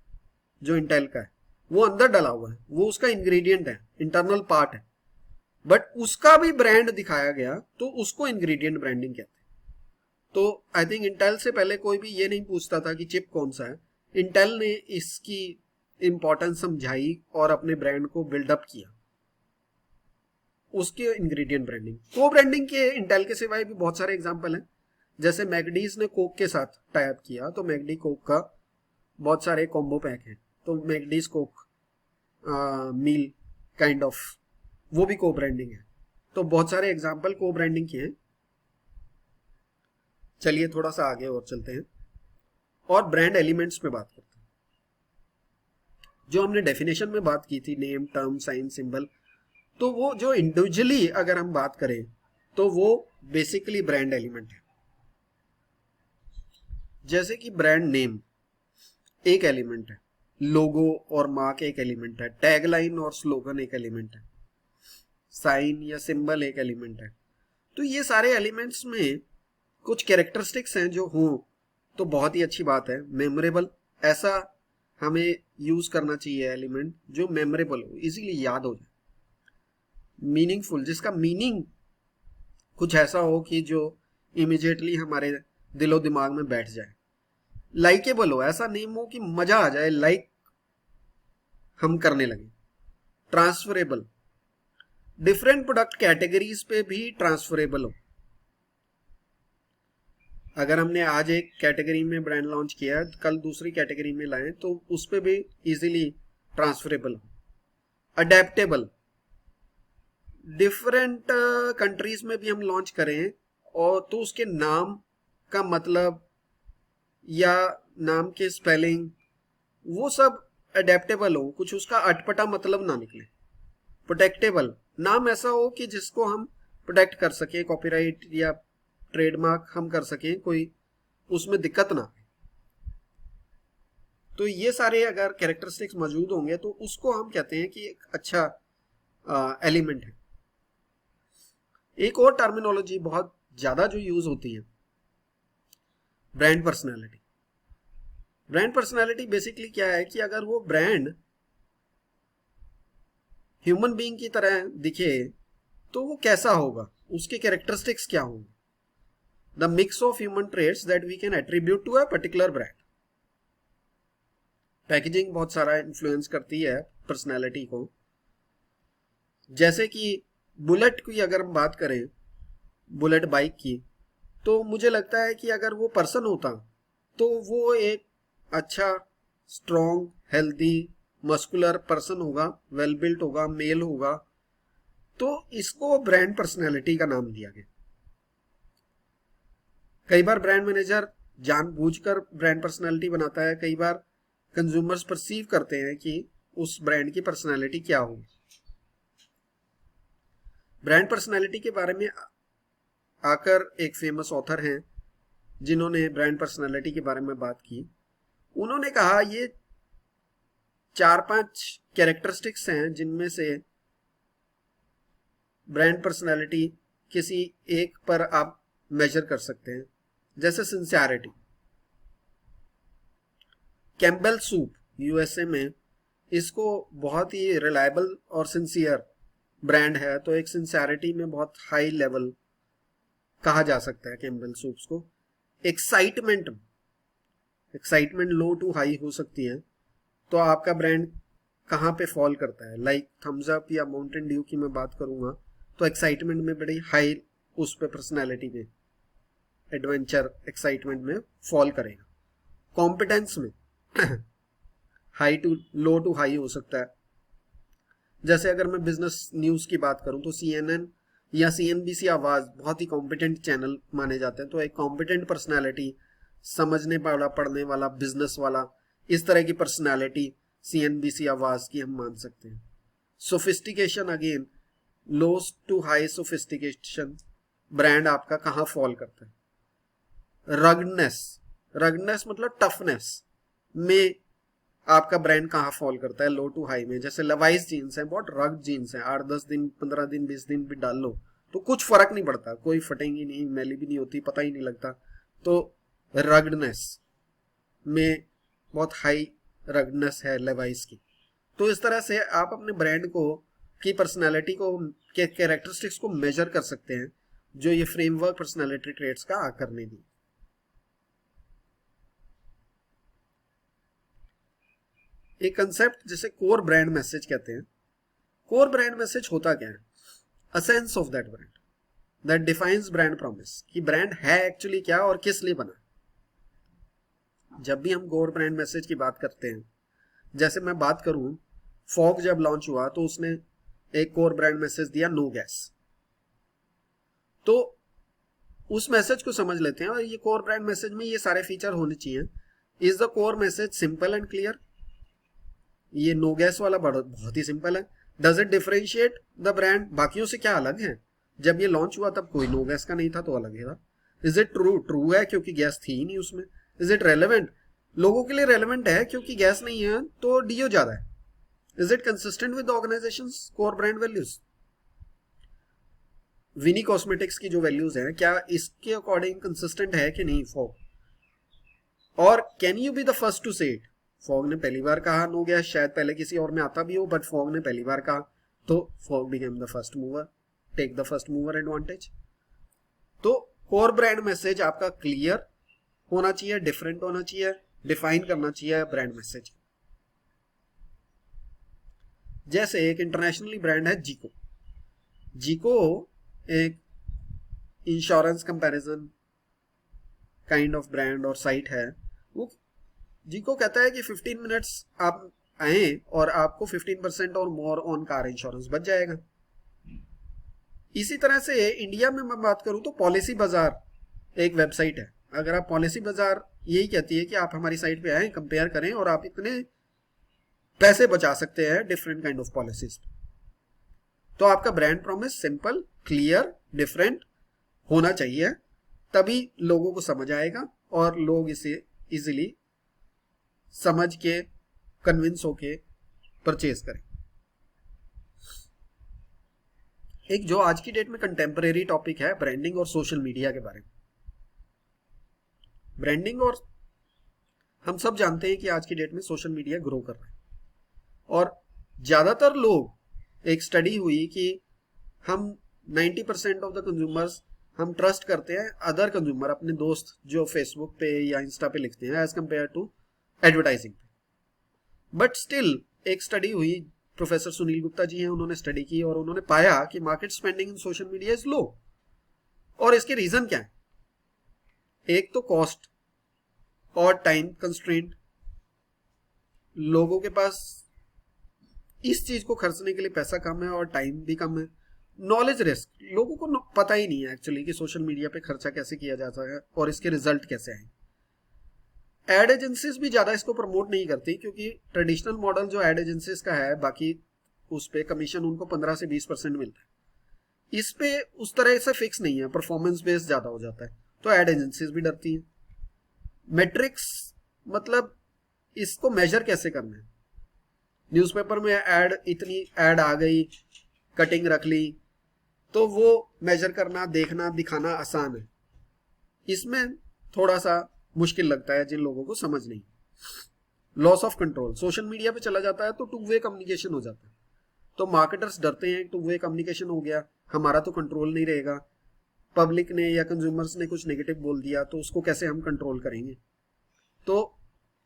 जो इंटेल का है वो अंदर डला हुआ है, वो उसका इंग्रेडिएंट है, इंटरनल पार्ट है, बट उसका भी ब्रांड दिखाया गया तो उसको इंग्रेडिएंट ब्रांडिंग कहते हैं। तो आई थिंक इंटेल से पहले कोई भी ये नहीं पूछता था कि चिप कौन सा है। इंटेल ने इसकी इंपॉर्टेंस समझाई और अपने ब्रांड को बिल्डअप किया, उसके इंग्रेडिएंट ब्रांडिंग। को ब्रांडिंग के इंटेल के सिवाय भी बहुत सारे एग्जांपल हैं। जैसे मैकडीज ने कोक के साथ टाई अप किया, तो मैकडी कोक का बहुत सारे कॉम्बो पैक हैं, तो McD's Coke meal kind of, वो भी को ब्रांडिंग है। तो बहुत सारे एग्जांपल को ब्रांडिंग के हैं। चलिए थोड़ा सा आगे और चलते हैं और ब्रांड एलिमेंट्स पे बात करते हैं। जो हमने डेफिनेशन में बात की थी, नेम, टर्म, साइन, सिंबल, तो वो जो इंडिविजुअली अगर हम बात करें तो वो बेसिकली ब्रांड एलिमेंट है। जैसे कि ब्रांड नेम एक एलिमेंट है, लोगो और मार्क एक एलिमेंट है, टैगलाइन और स्लोगन एक एलिमेंट है, साइन या सिंबल एक एलिमेंट है। तो ये सारे एलिमेंट्स में कुछ कैरेक्टरिस्टिक्स हैं जो हों तो बहुत ही अच्छी बात है। मेमोरेबल, ऐसा हमें यूज करना चाहिए एलिमेंट जो मेमोरेबल हो, इजीली याद हो जाए। मीनिंगफुल, जिसका मीनिंग कुछ ऐसा हो कि जो इमिजिएटली हमारे दिलो दिमाग में बैठ जाए। लाइकेबल हो, ऐसा नेम हो कि मजा आ जाए, लाइक हम करने लगे। ट्रांसफरेबल, डिफरेंट प्रोडक्ट कैटेगरीज पे भी ट्रांसफरेबल हो। अगर हमने आज एक कैटेगरी में ब्रांड लॉन्च किया, कल दूसरी कैटेगरी में लाएं तो उस पे भी इजीली ट्रांसफरेबल हो। अडेप्टेबल, डिफरेंट कंट्रीज में भी हम लॉन्च करें और तो उसके नाम का मतलब या नाम के स्पेलिंग वो सब अडेप्टेबल हो, कुछ उसका अटपटा मतलब ना निकले। प्रोटेक्टेबल, नाम ऐसा हो कि जिसको हम प्रोटेक्ट कर सके, कॉपीराइट या ट्रेडमार्क हम कर सकें, कोई उसमें दिक्कत ना आए। तो ये सारे अगर कैरेक्टरिस्टिक्स मौजूद होंगे तो उसको हम कहते हैं कि एक अच्छा एलिमेंट है। एक और टर्मिनोलॉजी बहुत ज्यादा जो यूज होती है, brand personality. Brand personality basically क्या है कि अगर वो ब्रांड ह्यूमन बीइंग की तरह दिखे तो वो कैसा होगा, उसके कैरेक्टरिस्टिक्स क्या होंगे। The mix of human traits that we can attribute to a particular brand. Packaging बहुत सारा इन्फ्लुएंस करती है पर्सनालिटी को। जैसे कि बुलेट की अगर हम बात करें, बुलेट बाइक की, तो मुझे लगता है कि अगर वो पर्सन होता तो वो एक अच्छा, स्ट्रॉन्ग, हेल्दी, मस्कुलर पर्सन होगा, वेल बिल्ट होगा, मेल होगा। तो इसको ब्रांड पर्सनालिटी का नाम दिया गया। कई बार ब्रांड मैनेजर जानबूझकर ब्रांड पर्सनालिटी बनाता है, कई बार कंज्यूमर्स परसीव करते हैं कि उस ब्रांड की पर्सनालिटी क्या होगी। ब्रांड पर्सनालिटी के बारे में आकर एक फेमस ऑथर हैं जिन्होंने ब्रांड पर्सनालिटी के बारे में बात की। उन्होंने कहा ये 4-5 कैरेक्टरिस्टिक्स हैं जिनमें से ब्रांड पर्सनालिटी किसी एक पर आप मेजर कर सकते हैं। जैसे सिंसियरिटी, कैम्बेल सूप यूएसए में इसको बहुत ही रिलायबल और सिंसियर ब्रांड है तो एक सिंसियरिटी में बहुत हाई लेवल कहा जा सकता है कैम्पबेल सूप्स को। Excitement, excitement low to high हो सकती है। तो आपका ब्रांड कहाँ पे फॉल करता है, लाइक थम्स अप या माउंटेन ड्यू की मैं बात करूंगा तो एक्साइटमेंट में बड़ी हाई, उस पे पर्सनैलिटी में एडवेंचर एक्साइटमेंट में फॉल करेगा। कॉम्पिटेंस में high to low to high हो सकता है। जैसे अगर मैं बिजनेस न्यूज की बात करूं तो CNN या CNBC आवाज बहुत ही कॉम्पिटेंट चैनल माने जाते हैं। तो एक कॉम्पिटेंट पर्सनालिटी, समझने वाला, पढ़ने वाला, बिजनेस वाला, इस तरह की पर्सनालिटी CNBC आवाज की हम मान सकते हैं। Sophistication, again low to high sophistication brand आपका कहाँ फॉल करता है। रगडनेस, रगडनेस मतलब टफनेस में आपका ब्रांड कहाँ फॉल करता है, लो टू हाई में। जैसे लेवाइस जीन्स है, बहुत रग जीन्स है, 8-10 दिन 15 दिन 20 दिन भी डाल लो तो कुछ फर्क नहीं पड़ता, कोई फटेंगी नहीं, मैली भी नहीं होती, पता ही नहीं लगता। तो रगडनेस में बहुत हाई रगडनेस है लेवाइस की। तो इस तरह से आप अपने ब्रांड को की पर्सनालिटी को के कैरेक्टरिस्टिक्स को मेजर कर सकते हैं, जो ये फ्रेमवर्क पर्सनालिटी ट्रेट्स का करने दी। एक कंसेप्ट जिसे कोर ब्रांड मैसेज कहते हैं। कोर ब्रांड मैसेज होता क्या है, a sense of that brand that defines brand promise, कि ब्रांड है एक्चुअली क्या और किस लिए बना। जब भी हम कोर ब्रांड मैसेज की बात करते हैं, जैसे मैं बात करूं, फॉग जब लॉन्च हुआ तो उसने एक कोर ब्रांड मैसेज दिया, नो गैस। तो उस मैसेज को समझ लेते हैं, और ये कोर ब्रांड मैसेज में ये सारे फीचर होने चाहिए। Is the core message simple and clear, ये नो गैस वाला बहुत ही सिंपल है। Does it differentiate the brand, बाकियों से क्या अलग है। जब ये लॉन्च हुआ तब कोई नो गैस का नहीं था तो अलग है। इज इट ट्रू, ट्रू है क्योंकि गैस थी ही नहीं उसमें। इज इट रेलेवेंट, लोगों के लिए रेलेवेंट है क्योंकि गैस नहीं है तो डीओ ज्यादा है। Is it consistent with organisation's core brand values, Vini cosmetics की जो वैल्यूज हैं क्या इसके अकॉर्डिंग कंसिस्टेंट है कि नहीं फॉग। और can you be the first to say it, Fogg ने पहली बार कहा नो गैस, शायद पहले किसी और में आता भी हो बट फॉग ने पहली बार कहा तो Fogg became the first mover, take the first mover advantage. तो कोर ब्रांड मैसेज आपका क्लियर होना चाहिए, डिफरेंट होना चाहिए, डिफाइन करना चाहिए ब्रांड मैसेज। जैसे एक इंटरनेशनली ब्रांड है जीको। जीको एक insurance comparison kind of brand और साइट है। वो जीको कहता है कि 15 मिनट्स आप आए और आपको 15% और मोर ऑन कार इंश्योरेंस बच जाएगा। इसी तरह से इंडिया में मैं बात करूं तो पॉलिसी बाजार एक वेबसाइट है। अगर आप पॉलिसी बाजार यही कहती है कि आप हमारी साइट पे आए, कंपेयर करें और आप इतने पैसे बचा सकते हैं डिफरेंट काइंड ऑफ पॉलिसीज। तो आपका brand promise simple, clear, different होना चाहिए, तभी लोगों को समझ आएगा और लोग इसे इजीली समझ के कन्विंस होके परचेज करें। एक जो आज की डेट में कंटेम्परेरी टॉपिक है ब्रांडिंग और सोशल मीडिया के बारे में। ब्रांडिंग, और हम सब जानते हैं कि आज की डेट में सोशल मीडिया ग्रो कर रहा है और ज्यादातर लोग, एक स्टडी हुई कि हम 90% ऑफ द कंज्यूमर्स हम ट्रस्ट करते हैं अदर कंज्यूमर, अपने दोस्त जो फेसबुक पे या इंस्टा पे लिखते हैं एज कंपेयर टू एडवर्टाइजिंग पे। बट स्टिल एक स्टडी हुई, प्रोफेसर सुनील गुप्ता जी हैं, उन्होंने स्टडी की और उन्होंने पाया कि market spending in social media is low. और इसके रीजन क्या है, एक तो कॉस्ट और टाइम कंस्ट्रेंट, लोगों के पास इस चीज को खर्चने के लिए पैसा कम है और टाइम भी कम है। नॉलेज रिस्क, लोगों को पता ही नहीं है एक्चुअली कि सोशल मीडिया पे खर्चा कैसे किया जाता है और इसके रिजल्ट कैसे आए। एड एजेंसीज भी ज्यादा इसको प्रमोट नहीं करती क्योंकि ट्रेडिशनल मॉडल जो एड एजेंसीज का है, बाकी उस पे कमीशन उनको 15 से 20% मिलता है। इस पे उस तरह से फिक्स नहीं है, परफॉर्मेंस बेस्ड ज्यादा हो जाता है, तो एड एजेंसीज भी डरती हैं। मेट्रिक्स मतलब इसको मेजर कैसे करना है, न्यूज़पेपर में एड, इतनी एड आ गई, कटिंग रख ली, तो वो मेजर करना, देखना, दिखाना आसान है। इसमें थोड़ा सा मुश्किल लगता है जिन लोगों को समझ नहीं। Loss of control, social media पे चला जाता है तो टू वे कम्युनिकेशन हो जाता है, तो मार्केटर्स डरते हैं तो वो कम्युनिकेशन हो गया, हमारा तो कंट्रोल नहीं रहेगा, पब्लिक ने या कंज्यूमर्स ने कुछ नेगेटिव बोल दिया तो उसको कैसे हम कंट्रोल करेंगे। तो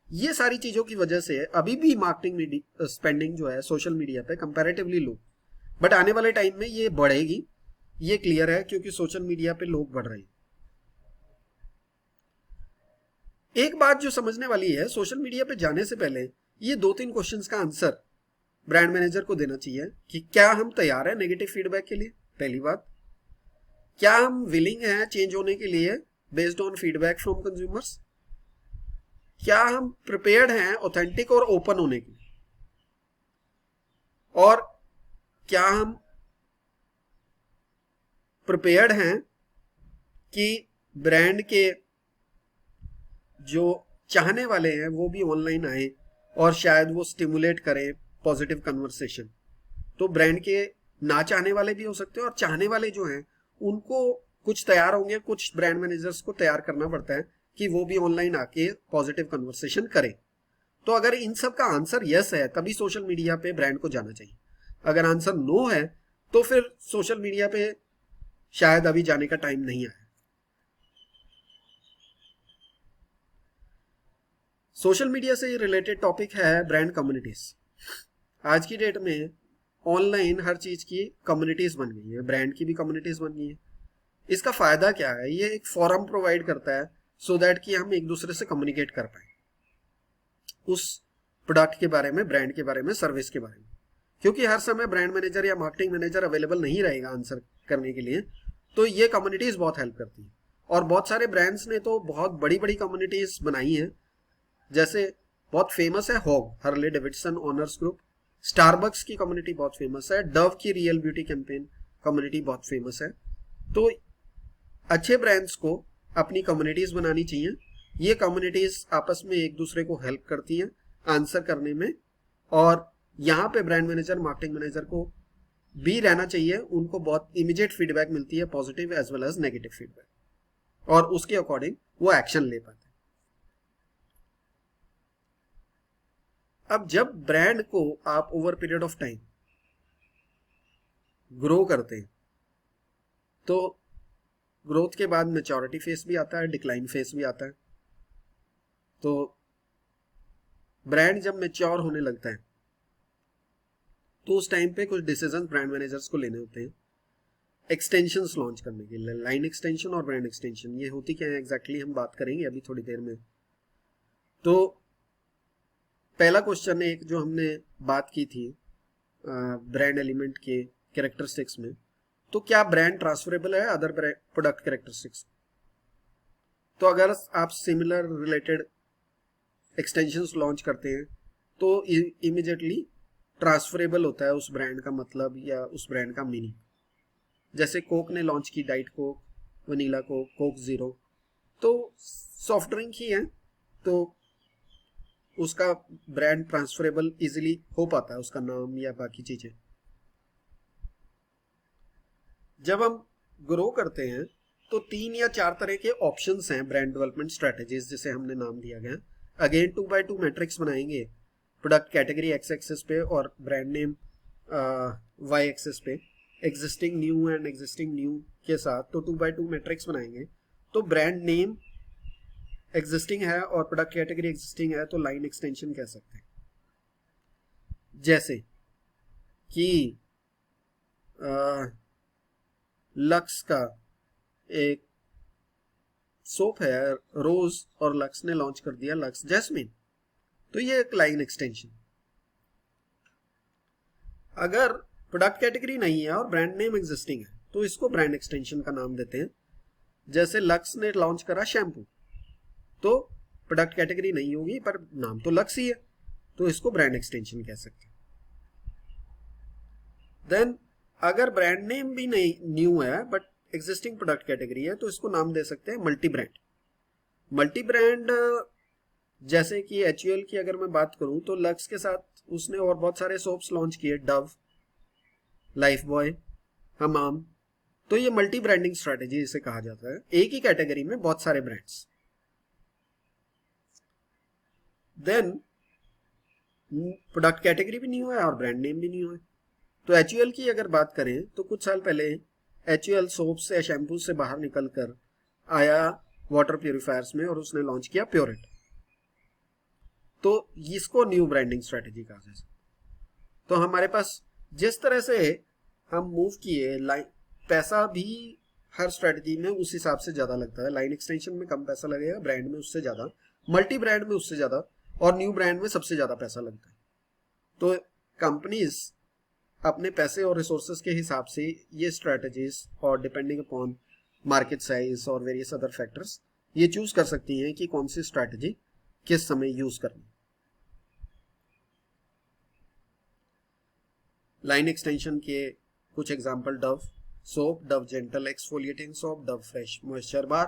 ये सारी चीजों की वजह से अभी भी मार्केटिंग स्पेंडिंग जो है सोशल मीडिया पे कंपैरेटिवली लो, बट आने वाले टाइम में ये बढ़ेगी, ये क्लियर है, क्योंकि सोशल मीडिया पे लोग बढ़ रहे हैं। एक बात जो समझने वाली है, सोशल मीडिया पे जाने से पहले ये 2-3 क्वेश्चंस का आंसर ब्रांड मैनेजर को देना चाहिए कि क्या हम तैयार है नेगेटिव फीडबैक के लिए, पहली बात। क्या हम विलिंग हैं चेंज होने के लिए based on feedback from consumers. क्या हम प्रिपेयर्ड हैं ऑथेंटिक और ओपन होने के लिए। और क्या हम प्रिपेयर्ड हैं कि ब्रांड के जो चाहने वाले हैं वो भी ऑनलाइन आए और शायद वो स्टिमुलेट करें पॉजिटिव कन्वर्सेशन। तो ब्रांड के ना चाहने वाले भी हो सकते हैं और चाहने वाले जो हैं उनको कुछ तैयार होंगे, कुछ ब्रांड मैनेजर्स को तैयार करना पड़ता है कि वो भी ऑनलाइन आके पॉजिटिव कन्वर्सेशन करें। तो अगर इन सब का आंसर यस है तभी सोशल मीडिया पे ब्रांड को जाना चाहिए। अगर आंसर नो है तो फिर सोशल मीडिया पे शायद अभी जाने का टाइम नहीं आया। सोशल मीडिया से रिलेटेड टॉपिक है ब्रांड कम्युनिटीज। आज की डेट में ऑनलाइन हर चीज की कम्युनिटीज बन गई है, ब्रांड की भी कम्युनिटीज बन गई है। इसका फायदा क्या है, ये एक फोरम प्रोवाइड करता है सो दैट कि हम एक दूसरे से कम्युनिकेट कर पाए उस प्रोडक्ट के बारे में, ब्रांड के बारे में, सर्विस के बारे में। क्योंकि हर समय ब्रांड मैनेजर या मार्केटिंग मैनेजर अवेलेबल नहीं रहेगा आंसर करने के लिए, तो ये कम्युनिटीज बहुत हेल्प करती है। और बहुत सारे ब्रांड्स ने तो बहुत बड़ी बड़ी कम्युनिटीज बनाई हैं। जैसे बहुत फेमस है HOG, Harley Davidson owners group. Starbucks की कम्युनिटी बहुत फेमस है। डव की रियल ब्यूटी कैंपेन कम्युनिटी बहुत फेमस है। तो अच्छे ब्रांड्स को अपनी कम्युनिटीज बनानी चाहिए। ये कम्युनिटीज आपस में एक दूसरे को हेल्प करती हैं आंसर करने में, और यहाँ पे ब्रांड मैनेजर, मार्केटिंग मैनेजर को भी रहना चाहिए। उनको बहुत इमीडिएट फीडबैक मिलती है, positive as well as negative feedback, और उसके अकॉर्डिंग वो एक्शन ले पाते हैं। अब जब ब्रांड को आप over period of time grow करते हैं तो ग्रोथ के बाद मैच्योरिटी फेस भी आता है, डिक्लाइन फेस भी आता है। तो ब्रांड जब मैच्योर होने लगता है तो उस टाइम पे कुछ डिसीजन ब्रांड मैनेजर्स को लेने होते हैं एक्सटेंशंस लॉन्च करने के लिए। लाइन एक्सटेंशन और ब्रांड एक्सटेंशन, ये होती क्या है एग्जैक्टली हम बात करेंगे अभी थोड़ी देर में। तो पहला क्वेश्चन एक जो हमने बात की थी ब्रांड एलिमेंट के कैरेक्टरिस्टिक्स में, तो क्या ब्रांड ट्रांसफरेबल है अदर प्रोडक्ट कैरेक्टरिस्टिक्स। तो अगर आप सिमिलर रिलेटेड एक्सटेंशंस लॉन्च करते हैं तो इमीडिएटली ट्रांसफरेबल होता है उस ब्रांड का मतलब या उस ब्रांड का मीनिंग। जैसे कोक ने लॉन्च की diet Coke, vanilla Coke, Coke zero, तो सॉफ्ट ड्रिंक ही है, तो उसका ब्रांड ट्रांसफरेबल इजीली हो पाता है, उसका नाम या बाकी चीजें। जब हम ग्रो करते हैं तो 3 या 4 तरह के ऑप्शंस हैं ब्रांड डेवलपमेंट स्ट्रेटेजीज, जिसे हमने नाम दिया गया। अगेन 2x2 मैट्रिक्स बनाएंगे, प्रोडक्ट कैटेगरी एक्स एक्सिस पे और ब्रांड नेम वाई एक्सिस पे, existing new and existing new के साथ। तो 2x2 मैट्रिक्स बनाएंगे। तो ब्रांड नेम एग्जिस्टिंग है और प्रोडक्ट कैटेगरी एग्जिस्टिंग है तो लाइन एक्सटेंशन कह सकते हैं। जैसे कि लक्स का एक सोप है रोज और लक्स ने लॉन्च कर दिया लक्स जैस्मिन, तो ये एक लाइन एक्सटेंशन। अगर प्रोडक्ट कैटेगरी नहीं है और ब्रांड नेम एग्जिस्टिंग है तो इसको ब्रांड एक्सटेंशन का नाम देते हैं। जैसे लक्स ने लॉन्च करा शैम्पू, तो प्रोडक्ट कैटेगरी नहीं होगी पर नाम तो लक्स ही है, तो इसको ब्रांड एक्सटेंशन कह सकते हैं। देन अगर ब्रांड नेम भी नहीं न्यू है बट एग्जिस्टिंग प्रोडक्ट कैटेगरी है तो इसको नाम दे सकते हैं मल्टी ब्रांड। मल्टी ब्रांड जैसे कि HUL की अगर मैं बात करूं तो लक्स के साथ उसने और बहुत सारे सोप्स लॉन्च किए, डव, लाइफ बॉय, हमाम। तो ये मल्टी ब्रांडिंग स्ट्रेटेजी इसे कहा जाता है, एक ही कैटेगरी में बहुत सारे ब्रांड्स। देन प्रोडक्ट कैटेगरी भी न्यू है और ब्रांड नेम भी न्यू है, तो HUL की अगर बात करें तो कुछ साल पहले HUL सोप्स या शैम्पू से बाहर निकल कर आया वाटर प्यूरिफायर्स में और उसने लॉन्च किया प्योरेट। तो इसको न्यू ब्रांडिंग स्ट्रेटेजी कहा जा सकता। तो हमारे पास जिस तरह से हम मूव किए, पैसा भी हर स्ट्रेटजी में उस हिसाब से ज्यादा लगता है। लाइन एक्सटेंशन में कम पैसा लगेगा, ब्रांड में उससे ज्यादा, मल्टी ब्रांड में उससे ज्यादा, और न्यू ब्रांड में सबसे ज्यादा पैसा लगता है। तो कंपनीज अपने पैसे और रिसोर्सेज के हिसाब से ये स्ट्रेटजीज और डिपेंडिंग अपॉन मार्केट साइज और वेरियस अदर फैक्टर्स ये चूज कर सकती हैं कि कौन सी स्ट्रेटजी किस समय यूज करनी। लाइन एक्सटेंशन के कुछ example Dove soap, Dove gentle exfoliating soap, Dove fresh moisture bar,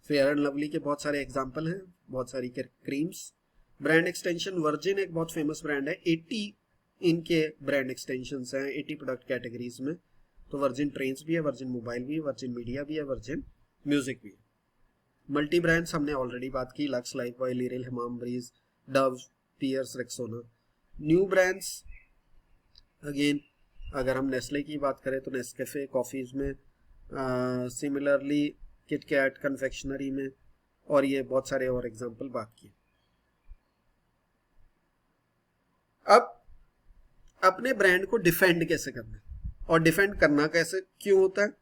fair and lovely के बहुत सारे एग्जांपल हैं, बहुत सारी क्रीम्स। ब्रांड एक्सटेंशन वर्जिन एक बहुत फेमस ब्रांड है, 80 इनके ब्रांड एक्सटेंशंस हैं 80 प्रोडक्ट कैटेगरीज में। तो वर्जिन ट्रेन्स भी है, वर्जिन मोबाइल भी है, वर्जिन मीडिया भी है, वर्जिन म्यूजिक भी है। मल्टी ब्रांड्स हमने ऑलरेडी बात की, lux, Lifebuoy, Liril, Hamam Breeze, Dove, Pears, Rexona. New brands again अगर हम नेस्ले की बात करें तो नेस्कैफे कॉफीज में, सिमिलरली किटकैट कन्फेक्शनरी में, और ये बहुत सारे और एग्जांपल बात किए। अब अपने ब्रांड को डिफेंड कैसे करना है, और डिफेंड करना कैसे क्यों होता है,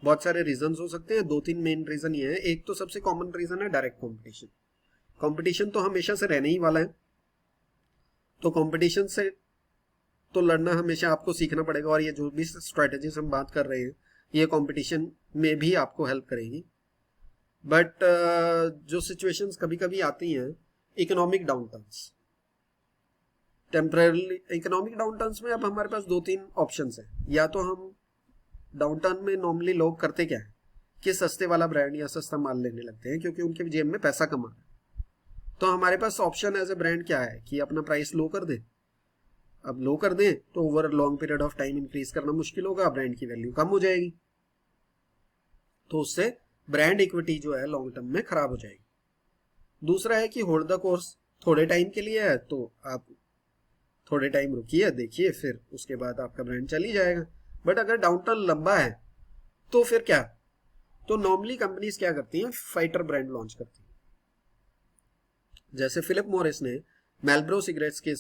बहुत सारे रीजंस हो सकते हैं। 2-3 मेन रीजन ये है। एक तो सबसे कॉमन रीजन है डायरेक्ट कंपटीशन। कंपटीशन तो हमेशा से रहने ही वाला है, तो कंपटीशन से तो लड़ना हमेशा आपको सीखना पड़ेगा, और ये जो भी स्ट्रेटेजीज हम बात कर रहे हैं ये कंपटीशन में भी आपको हेल्प करेगी। बट जो सिचुएशंस कभी कभी आती हैं, इकोनॉमिक डाउनटर्न्स, टेम्पररी इकोनॉमिक डाउनटर्न्स में अब हमारे पास 2-3 ऑप्शंस हैं। या तो हम डाउनटर्न में नॉर्मली लोग करते क्या है कि सस्ते वाला ब्रांड या सस्ता माल लेने लगते हैं, क्योंकि उनके जेब में पैसा कम आ रहा है। तो हमारे पास ऑप्शन एज ए ब्रांड क्या है कि अपना प्राइस लो कर दें। अब लो कर दें तो over long period of time increase करना मुश्किल होगा, ब्रांड की वैल्यू कम हो जाएगी, तो उससे ब्रांड इक्विटी जो है लॉन्ग टर्म में खराब हो जाएगी। दूसरा है कि होल्ड द कोर्स, थोड़े टाइम के लिए है तो आप थोड़े टाइम रुकिए, देखिए, फिर उसके बाद आपका ब्रांड चल ही जाएगा। बट अगर डाउनटर्न लंबा है तो फिर क्या, तो नॉर्मली कंपनीज क्या करती हैं, फाइटर ब्रांड लॉन्च करती हैं। जैसे फिलिप मॉरिस ने मैलब्रो सिगरेट्स के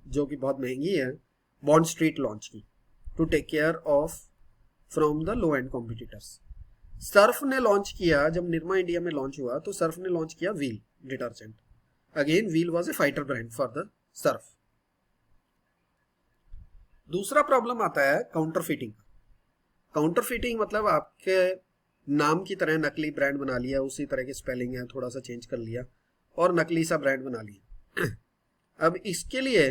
जो कि बहुत महंगी है, बॉन्ड स्ट्रीट लॉन्च की to take care of from the low end competitors. Surf ने लॉन्च किया, जब निरमा इंडिया में लॉन्च हुआ तो सर्फ ने लॉन्च किया wheel detergent. Again wheel was A fighter brand for the Surf. दूसरा प्रॉब्लम आता है काउंटरफिटिंग। काउंटरफिटिंग मतलब आपके नाम की तरह नकली ब्रांड बना लिया, उसी तरह की स्पेलिंग है, थोड़ा सा चेंज कर लिया और नकली सा ब्रांड बना लिया। अब इसके लिए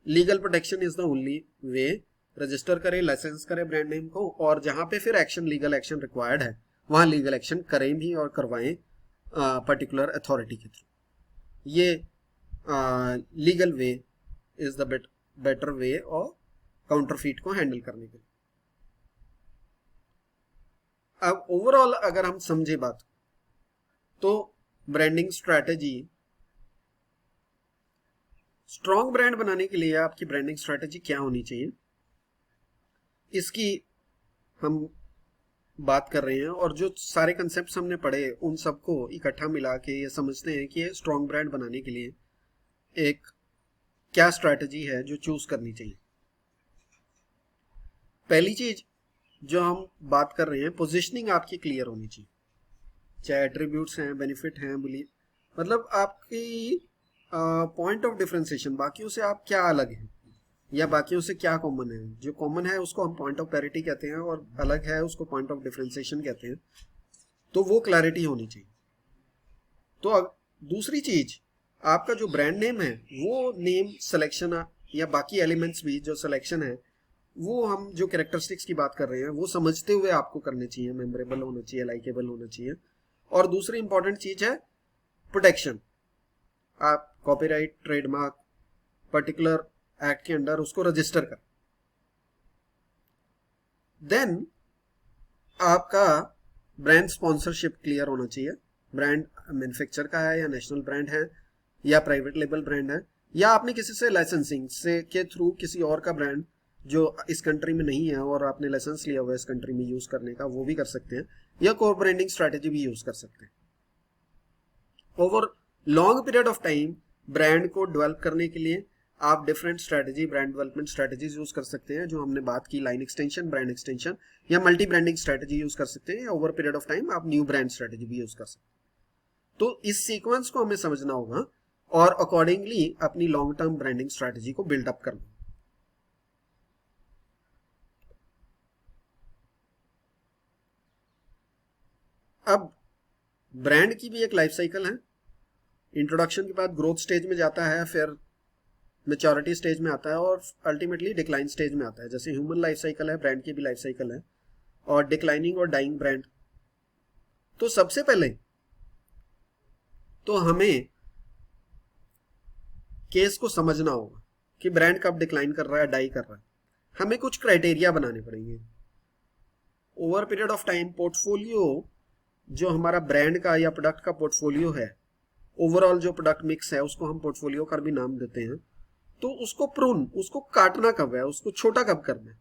legal protection is the only way. Register करें, लाइसेंस करें ब्रांड नेम को, और जहां पे फिर एक्शन, लीगल एक्शन रिक्वायर्ड है वहां लीगल एक्शन करें भी और करवाएं पर्टिकुलर अथॉरिटी के थ्रू। ये legal way is the better way और काउंटरफीट को हैंडल करने के लिए। अब ओवरऑल अगर हम समझे बात, तो ब्रांडिंग स्ट्रैटेजी, स्ट्रॉन्ग ब्रांड बनाने के लिए आपकी ब्रांडिंग स्ट्रैटेजी क्या होनी चाहिए, इसकी हम बात कर रहे हैं। और जो सारे कंसेप्ट्स हमने पढ़े उन सबको इकट्ठा मिला के ये समझते हैं कि स्ट्रॉन्ग ब्रांड बनाने के लिए एक क्या स्ट्रैटेजी है जो चूज करनी चाहिए। पहली चीज जो हम बात कर रहे हैं, पोजीशनिंग आपकी क्लियर होनी चाहिए, चाहे एट्रीब्यूट्स हैं, बेनिफिट हैं, बोलिए, मतलब आपकी पॉइंट ऑफ डिफरेंशिएशन, बाकियों से आप क्या अलग हैं या बाकियों से क्या कॉमन है। जो कॉमन है उसको हम पॉइंट ऑफ पैरिटी कहते हैं और अलग है उसको पॉइंट ऑफ डिफरेंशिएशन कहते हैं। तो वो क्लैरिटी होनी चाहिए। तो दूसरी चीज, आपका जो ब्रांड नेम है वो नेम सिलेक्शन या बाकी एलिमेंट्स भी जो सिलेक्शन है वो हम जो कैरेक्टरिस्टिक्स की बात कर रहे हैं वो समझते हुए आपको करने चाहिए, मेमोरेबल होना चाहिए, लाइकेबल होना चाहिए। और दूसरी इंपॉर्टेंट चीज है प्रोटेक्शन। आप कॉपीराइट, ट्रेडमार्क, पर्टिकुलर एक्ट के अंडर उसको रजिस्टर कर। देन आपका ब्रांड स्पॉन्सरशिप क्लियर होना चाहिए। ब्रांड मैन्युफैक्चर का है या नेशनल ब्रांड है या प्राइवेट लेबल ब्रांड है, या आपने किसी से लाइसेंसिंग से के थ्रू किसी और का ब्रांड जो इस कंट्री में नहीं है और आपने लाइसेंस लिया हुआ है इस कंट्री में यूज करने का, वो भी कर सकते हैं, या कोर ब्रांडिंग स्ट्रेटेजी भी यूज कर सकते हैं। Over long period of time brand को डेवलप करने के लिए आप different strategy, brand development strategies use कर सकते हैं, जो हमने बात की, लाइन एक्सटेंशन, ब्रांड एक्सटेंशन, या मल्टी ब्रांडिंग स्ट्रेटेजी यूज कर सकते हैं, या ओवर पीरियड ऑफ टाइम आप न्यू ब्रांड स्ट्रेटेजी भी यूज कर सकते हैं। तो इस सीक्वेंस को हमें समझना होगा और अकॉर्डिंगली अपनी लॉन्ग टर्म ब्रांडिंग स्ट्रेटेजी को बिल्डअप करना। अब ब्रांड की भी एक लाइफ साइकिल है। इंट्रोडक्शन के बाद ग्रोथ स्टेज में जाता है, फिर मेच्योरिटी स्टेज में आता है और अल्टीमेटली डिक्लाइन स्टेज में आता है। जैसे ह्यूमन लाइफ साइकिल है, ब्रांड की भी लाइफ साइकिल है, और डिक्लाइनिंग और डाइंग ब्रांड। तो सबसे पहले तो हमें केस को समझना होगा कि ब्रांड कब डिक्लाइन कर रहा है, डाई कर रहा है। हमें कुछ क्राइटेरिया बनाने पड़ेंगे। Over period of time portfolio, जो हमारा ब्रांड का या प्रोडक्ट का पोर्टफोलियो है, ओवरऑल जो प्रोडक्ट मिक्स है उसको हम पोर्टफोलियो का भी नाम देते हैं। तो उसको प्रून, उसको काटना कब है, उसको छोटा कब करना है,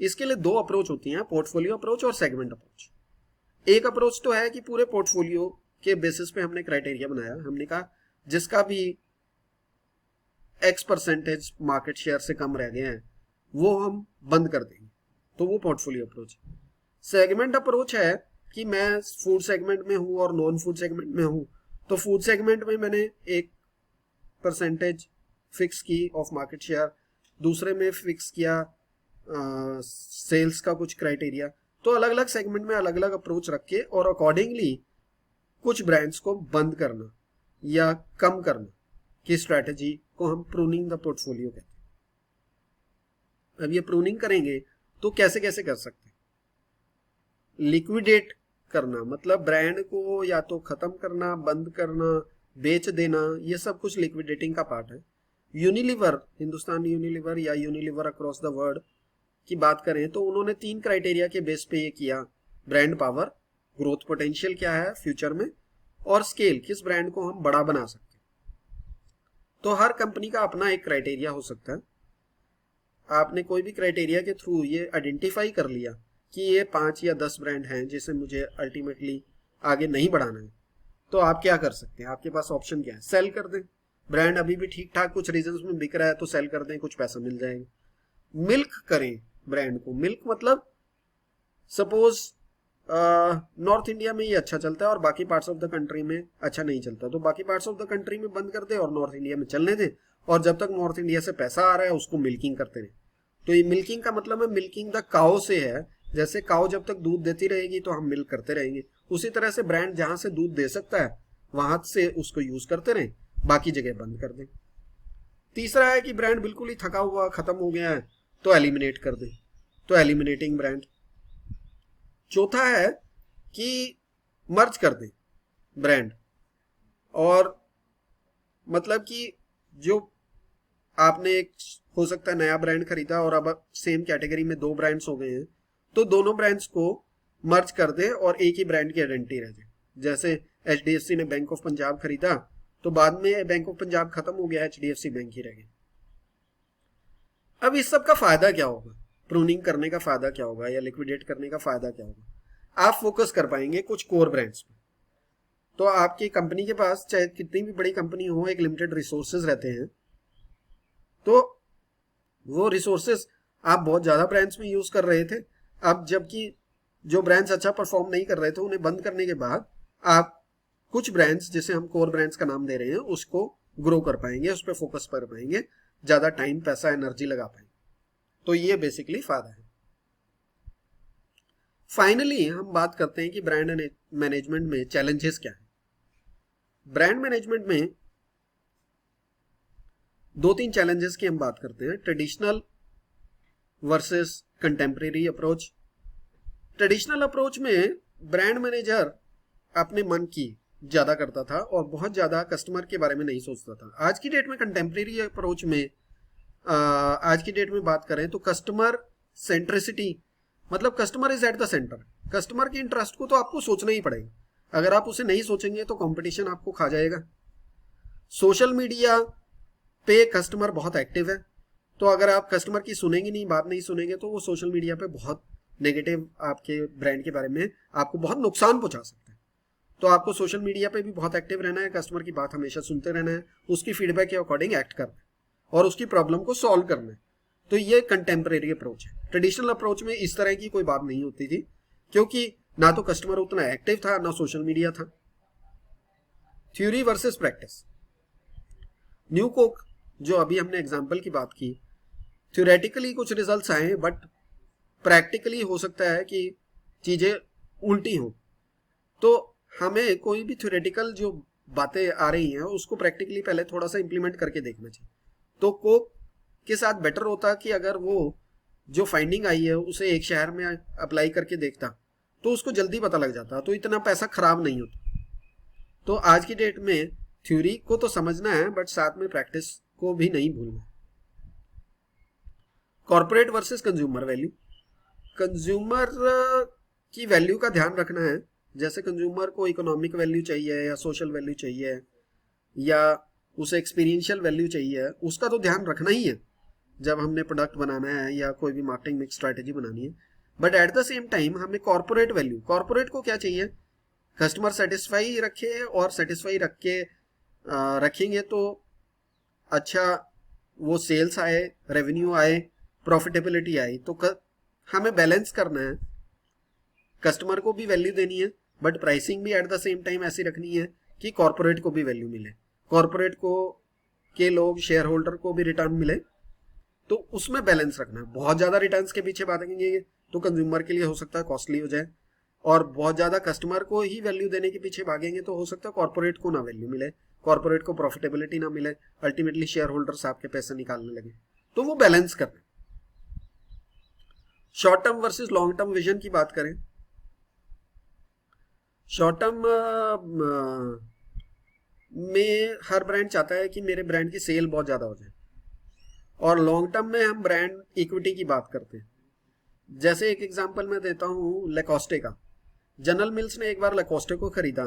इसके लिए दो अप्रोच होती हैं, पोर्टफोलियो अप्रोच और सेगमेंट अप्रोच। एक अप्रोच तो है कि पूरे पोर्टफोलियो के बेसिस पे हमने क्राइटेरिया बनाया, हमने कहा जिसका भी X% मार्केट शेयर से कम रह गए हैं वो हम बंद कर देंगे, तो वो पोर्टफोलियो अप्रोच है। सेगमेंट अप्रोच है कि मैं फूड सेगमेंट में हूं और नॉन फूड सेगमेंट में हूं, तो फूड सेगमेंट में मैंने एक परसेंटेज फिक्स की ऑफ मार्केट शेयर, दूसरे में फिक्स किया सेल्स का कुछ क्राइटेरिया। तो अलग अलग सेगमेंट में अलग अलग अप्रोच रख के और अकॉर्डिंगली कुछ ब्रांड्स को बंद करना या कम करना की स्ट्रैटेजी को हम प्रूनिंग द पोर्टफोलियो कहते हैं। अब ये प्रूनिंग करेंगे तो कैसे कैसे कर सकते हैं। लिक्विडेट करना मतलब ब्रांड को या तो खत्म करना, बंद करना, बेच देना, ये सब कुछ लिक्विडेटिंग का पार्ट है। यूनिलीवर, हिंदुस्तान यूनिलीवर या यूनिलीवर अक्रॉस द वर्ल्ड की बात करें तो उन्होंने 3 क्राइटेरिया के बेस पे ये किया। ब्रांड पावर, ग्रोथ पोटेंशियल क्या है फ्यूचर में, और स्केल, किस ब्रांड को हम बड़ा बना सकते हैं। तो हर कंपनी का अपना एक क्राइटेरिया हो सकता है। आपने कोई भी क्राइटेरिया के थ्रू ये आइडेंटिफाई कर लिया कि ये 5 या 10 ब्रांड हैं जिसे मुझे अल्टीमेटली आगे नहीं बढ़ाना है, तो आप क्या कर सकते हैं, आपके पास ऑप्शन क्या है, सेल कर दें। ब्रांड अभी भी ठीक ठाक कुछ रीजंस में बिक रहा है तो सेल कर दें, कुछ पैसा मिल जाएगा। मिल्क करें ब्रांड को, मिल्क मतलब सपोज नॉर्थ इंडिया में ये अच्छा चलता है और बाकी पार्ट्स ऑफ द कंट्री में अच्छा नहीं चलता, तो बाकी पार्ट्स ऑफ द कंट्री में बंद कर दे और नॉर्थ इंडिया में चलने दें, और जब तक नॉर्थ इंडिया से पैसा आ रहा है उसको मिल्किंग करते रहे। तो ये मिल्किंग का मतलब है मिल्किंग द काउ से है, जैसे काउ जब तक दूध देती रहेगी तो हम मिल्क करते रहेंगे, उसी तरह से ब्रांड जहां से दूध दे सकता है वहां से उसको यूज करते रहें, बाकी जगह बंद कर दें। तीसरा है कि ब्रांड बिल्कुल ही थका हुआ खत्म हो गया है तो एलिमिनेट कर दें, तो एलिमिनेटिंग ब्रांड। चौथा है कि मर्ज कर दें ब्रांड, और मतलब कि जो आपने एक हो सकता है नया ब्रांड खरीदा और अब सेम कैटेगरी में 2 ब्रांड्स हो गए हैं, तो दोनों ब्रांड्स को मर्ज कर दे और एक ही ब्रांड की आइडेंटिटी रह जाए। जैसे HDFC ने बैंक ऑफ पंजाब खरीदा तो बाद में बैंक ऑफ पंजाब खत्म हो गया, HDFC बैंक ही रह गया। अब इस सब का फायदा क्या होगा, प्रूनिंग करने का फायदा क्या होगा या लिक्विडेट करने का फायदा क्या होगा। आप फोकस कर पाएंगे कुछ कोर ब्रांड्स पे। तो आपकी कंपनी के पास चाहे कितनी भी बड़ी कंपनी हो, एक लिमिटेड रिसोर्सेज रहते हैं, तो वो रिसोर्सेज आप बहुत ज्यादा ब्रांड्स में यूज कर रहे थे। अब जबकि जो ब्रांड्स अच्छा परफॉर्म नहीं कर रहे थे उन्हें बंद करने के बाद आप कुछ ब्रांड्स, जिसे हम कोर ब्रांड्स का नाम दे रहे हैं, उसको ग्रो कर पाएंगे, उस पर फोकस कर पाएंगे, ज्यादा टाइम, पैसा, एनर्जी लगा पाएंगे। तो ये बेसिकली फायदा है। फाइनली हम बात करते हैं कि ब्रांड मैनेजमेंट में चैलेंजेस क्या है। ब्रांड मैनेजमेंट में 2-3 चैलेंजेस की हम बात करते हैं, traditional versus contemporary approach. Traditional approach में ब्रांड मैनेजर अपने मन की ज्यादा करता था और बहुत ज्यादा कस्टमर के बारे में नहीं सोचता था। आज की डेट में कंटेम्प्रेरी अप्रोच में आज की डेट में बात करें तो कस्टमर सेंट्रिसिटी, मतलब customer is at the centre. Customer के इंटरेस्ट को तो आपको सोचना ही पड़ेगा, अगर आप उसे नहीं सोचेंगे तो कंपटीशन आपको खा जाएगा। सोशल मीडिया पे कस्टमर बहुत एक्टिव है, तो अगर आप कस्टमर की सुनेंगे नहीं, बात नहीं सुनेंगे, तो वो सोशल मीडिया पे बहुत नेगेटिव आपके ब्रांड के बारे में आपको बहुत नुकसान पहुंचा सकता है। तो आपको सोशल मीडिया पे भी बहुत एक्टिव रहना है, कस्टमर की बात हमेशा सुनते रहना है, उसकी फीडबैक के अकॉर्डिंग एक्ट करना है और उसकी प्रॉब्लम को सॉल्व करना है। तो ये कंटेम्प्रेरी अप्रोच है। ट्रेडिशनल अप्रोच में इस तरह की कोई बात नहीं होती थी, क्योंकि ना तो कस्टमर उतना एक्टिव था, ना सोशल मीडिया था। Theory versus practice. New Coke जो अभी हमने एग्जाम्पल की बात की, थ्योरेटिकली कुछ रिजल्ट्स आए, बट प्रैक्टिकली हो सकता है कि चीजें उल्टी हों। तो हमें कोई भी थ्योरेटिकल जो बातें आ रही हैं उसको प्रैक्टिकली पहले थोड़ा सा इंप्लीमेंट करके देखना चाहिए। तो कोक के साथ बेटर होता कि अगर वो जो फाइंडिंग आई है उसे एक शहर में अप्लाई करके देखता, तो उसको जल्दी पता लग जाता, तो इतना पैसा खराब नहीं होता। तो आज की डेट में थ्योरी को तो समझना है, बट साथ में प्रैक्टिस को भी नहीं भूलना। Corporate versus consumer value. Consumer की वैल्यू का ध्यान रखना है। जैसे कंज्यूमर को इकोनॉमिक वैल्यू चाहिए या सोशल वैल्यू चाहिए या उसे एक्सपीरियंशियल वैल्यू चाहिए, उसका तो ध्यान रखना ही है जब हमने प्रोडक्ट बनाना है या कोई भी मार्केटिंग मिक्स स्ट्रैटेजी बनानी है। But at the same time हमें कॉर्पोरेट वैल्यू, कॉर्पोरेट को क्या चाहिए, कस्टमर सेटिस्फाई रखे, और सेटिस्फाई रख के रखेंगे तो अच्छा वो सेल्स आए, रेवेन्यू आए, प्रॉफिटेबिलिटी आई। तो हमें बैलेंस करना है, कस्टमर को भी वैल्यू देनी है, बट प्राइसिंग भी एट द सेम टाइम ऐसी रखनी है कि कॉर्पोरेट को भी वैल्यू मिले, कॉर्पोरेट को के लोग शेयर होल्डर को भी रिटर्न मिले। तो उसमें बैलेंस रखना है। बहुत ज्यादा रिटर्न्स के पीछे भागेंगे तो कंज्यूमर के लिए हो सकता है कॉस्टली हो जाए, और बहुत ज्यादा कस्टमर को ही वैल्यू देने के पीछे भागेंगे तो हो सकता है कॉर्पोरेट को ना वैल्यू मिले, कॉर्पोरेट को प्रॉफिटेबिलिटी ना मिले, अल्टीमेटली शेयर होल्डर्स आपके पैसे निकालने लगे। तो वो बैलेंस करना। Short term versus long term vision की बात करें, शॉर्ट टर्म में हर ब्रांड चाहता है कि मेरे ब्रांड की सेल बहुत ज्यादा हो जाए, और लॉन्ग टर्म में हम ब्रांड इक्विटी की बात करते हैं। जैसे एक एग्जांपल मैं देता हूँ लेकोस्टे का। जनरल मिल्स ने एक बार लेकोस्टे को खरीदा,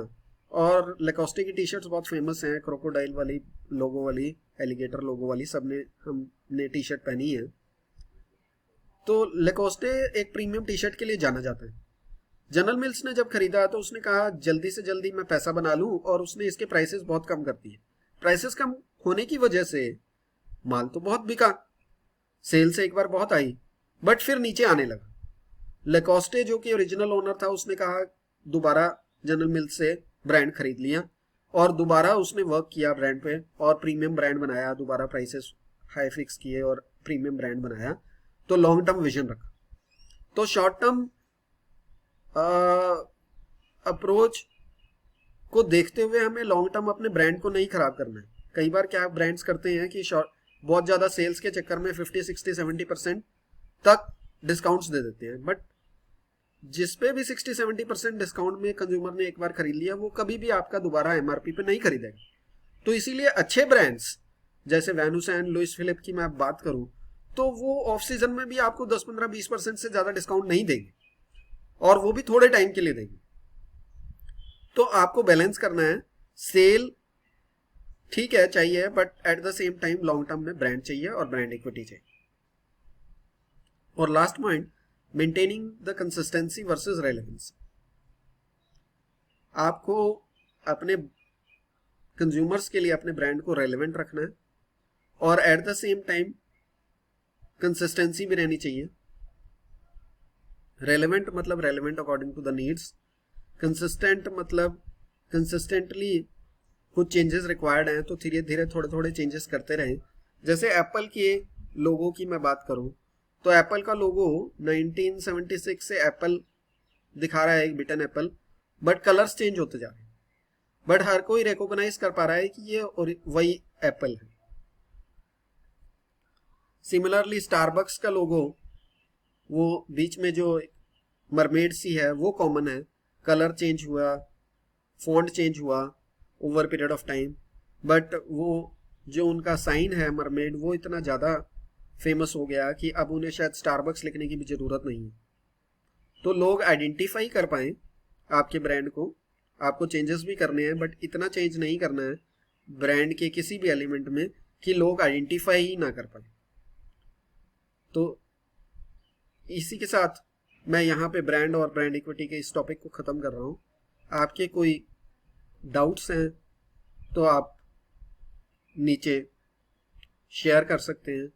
और लेकोस्टे की टी शर्ट्स बहुत फेमस हैं, क्रोकोडाइल वाली लोगो वाली, एलिगेटर लोगो वाली, सबने हमने टी शर्ट पहनी है। तो लेकोस्टे एक प्रीमियम टी शर्ट के लिए जाना जाता है। जनरल मिल्स ने जब खरीदा तो उसने कहा जल्दी से जल्दी मैं पैसा बना लूं, और उसने इसके प्राइसेस बहुत कम कर दिए। प्राइसेस कम होने की वजह से माल तो बहुत बिका, सेल से एक बार बहुत आई, बट फिर नीचे आने लगा। लेकोस्टे जो कि ओरिजिनल ओनर था, उसने कहा दोबारा जनरल मिल्स से ब्रांड खरीद लिया, और दोबारा उसने वर्क किया ब्रांड पे, और प्रीमियम ब्रांड बनाया, दोबारा प्राइसेस हाई फिक्स किए और प्रीमियम ब्रांड बनाया। तो लॉन्ग टर्म विजन रखा। तो शॉर्ट टर्म अप्रोच को देखते हुए हमें लॉन्ग टर्म अपने ब्रांड को नहीं खराब करना है। कई बार क्या ब्रांड्स करते हैं कि बहुत ज्यादा सेल्स के चक्कर में 50, 60, 70% तक डिस्काउंट्स दे देते हैं, बट जिस पे भी 60, 70% डिस्काउंट में कंज्यूमर ने एक बार खरीद लिया, वो कभी भी आपका दोबारा एमआरपी पे नहीं खरीदेगा। तो इसीलिए अच्छे ब्रांड्स जैसे वैन हुसैन, लुइस फिलिप की मैं बात करूं, तो वो ऑफ सीजन में भी आपको 10, 15, 20% से ज्यादा डिस्काउंट नहीं देंगे, और वो भी थोड़े टाइम के लिए देंगे। तो आपको बैलेंस करना है, सेल ठीक है चाहिए, but at the same time long term में ब्रांड चाहिए और ब्रांड इक्विटी चाहिए। और last point, maintaining the consistency versus relevance. आपको अपने कंज्यूमर्स के लिए अपने ब्रांड को रेलेवेंट रखना है, और at the same time consistency भी रहनी चाहिए। रेलेवेंट मतलब relevant according to the needs, consistent मतलब कंसिस्टेंटली कुछ चेंजेस रिक्वायर्ड हैं तो धीरे धीरे थोड़े थोड़े चेंजेस करते रहें। जैसे एप्पल के लोगो की मैं बात करूं, तो एप्पल का लोगो 1976 से एप्पल दिखा रहा है, एक बिटन एप्पल, बट कलर्स चेंज होते जा रहे हैं, बट हर कोई रिकॉग्नाइज कर पा रहा है कि ये वही एप्पल है। सिमिलरली स्टारबक्स का लोगो, वो बीच में जो मरमेड सी है वो कॉमन है, कलर चेंज हुआ, फॉन्ट चेंज हुआ over period of time, but वो जो उनका साइन है मरमेड, वो इतना ज़्यादा फेमस हो गया कि अब उन्हें शायद स्टारबक्स लिखने की भी ज़रूरत नहीं है। तो लोग आइडेंटिफाई कर पाए आपके ब्रांड को। आपको चेंजेस भी करने हैं, बट इतना चेंज नहीं करना है ब्रांड के किसी भी एलिमेंट में कि लोग आइडेंटिफाई ही ना कर पाए। तो इसी के साथ मैं यहाँ पे ब्रांड और ब्रांड इक्विटी के इस टॉपिक को ख़त्म कर रहा हूँ। आपके कोई डाउट्स हैं तो आप नीचे शेयर कर सकते हैं,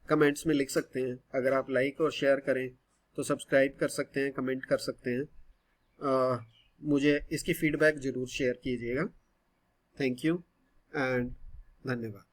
कमेंट्स में लिख सकते हैं। अगर आप लाइक और शेयर करें तो सब्सक्राइब कर सकते हैं, कमेंट कर सकते हैं। मुझे इसकी फीडबैक ज़रूर शेयर कीजिएगा। थैंक यू एंड धन्यवाद।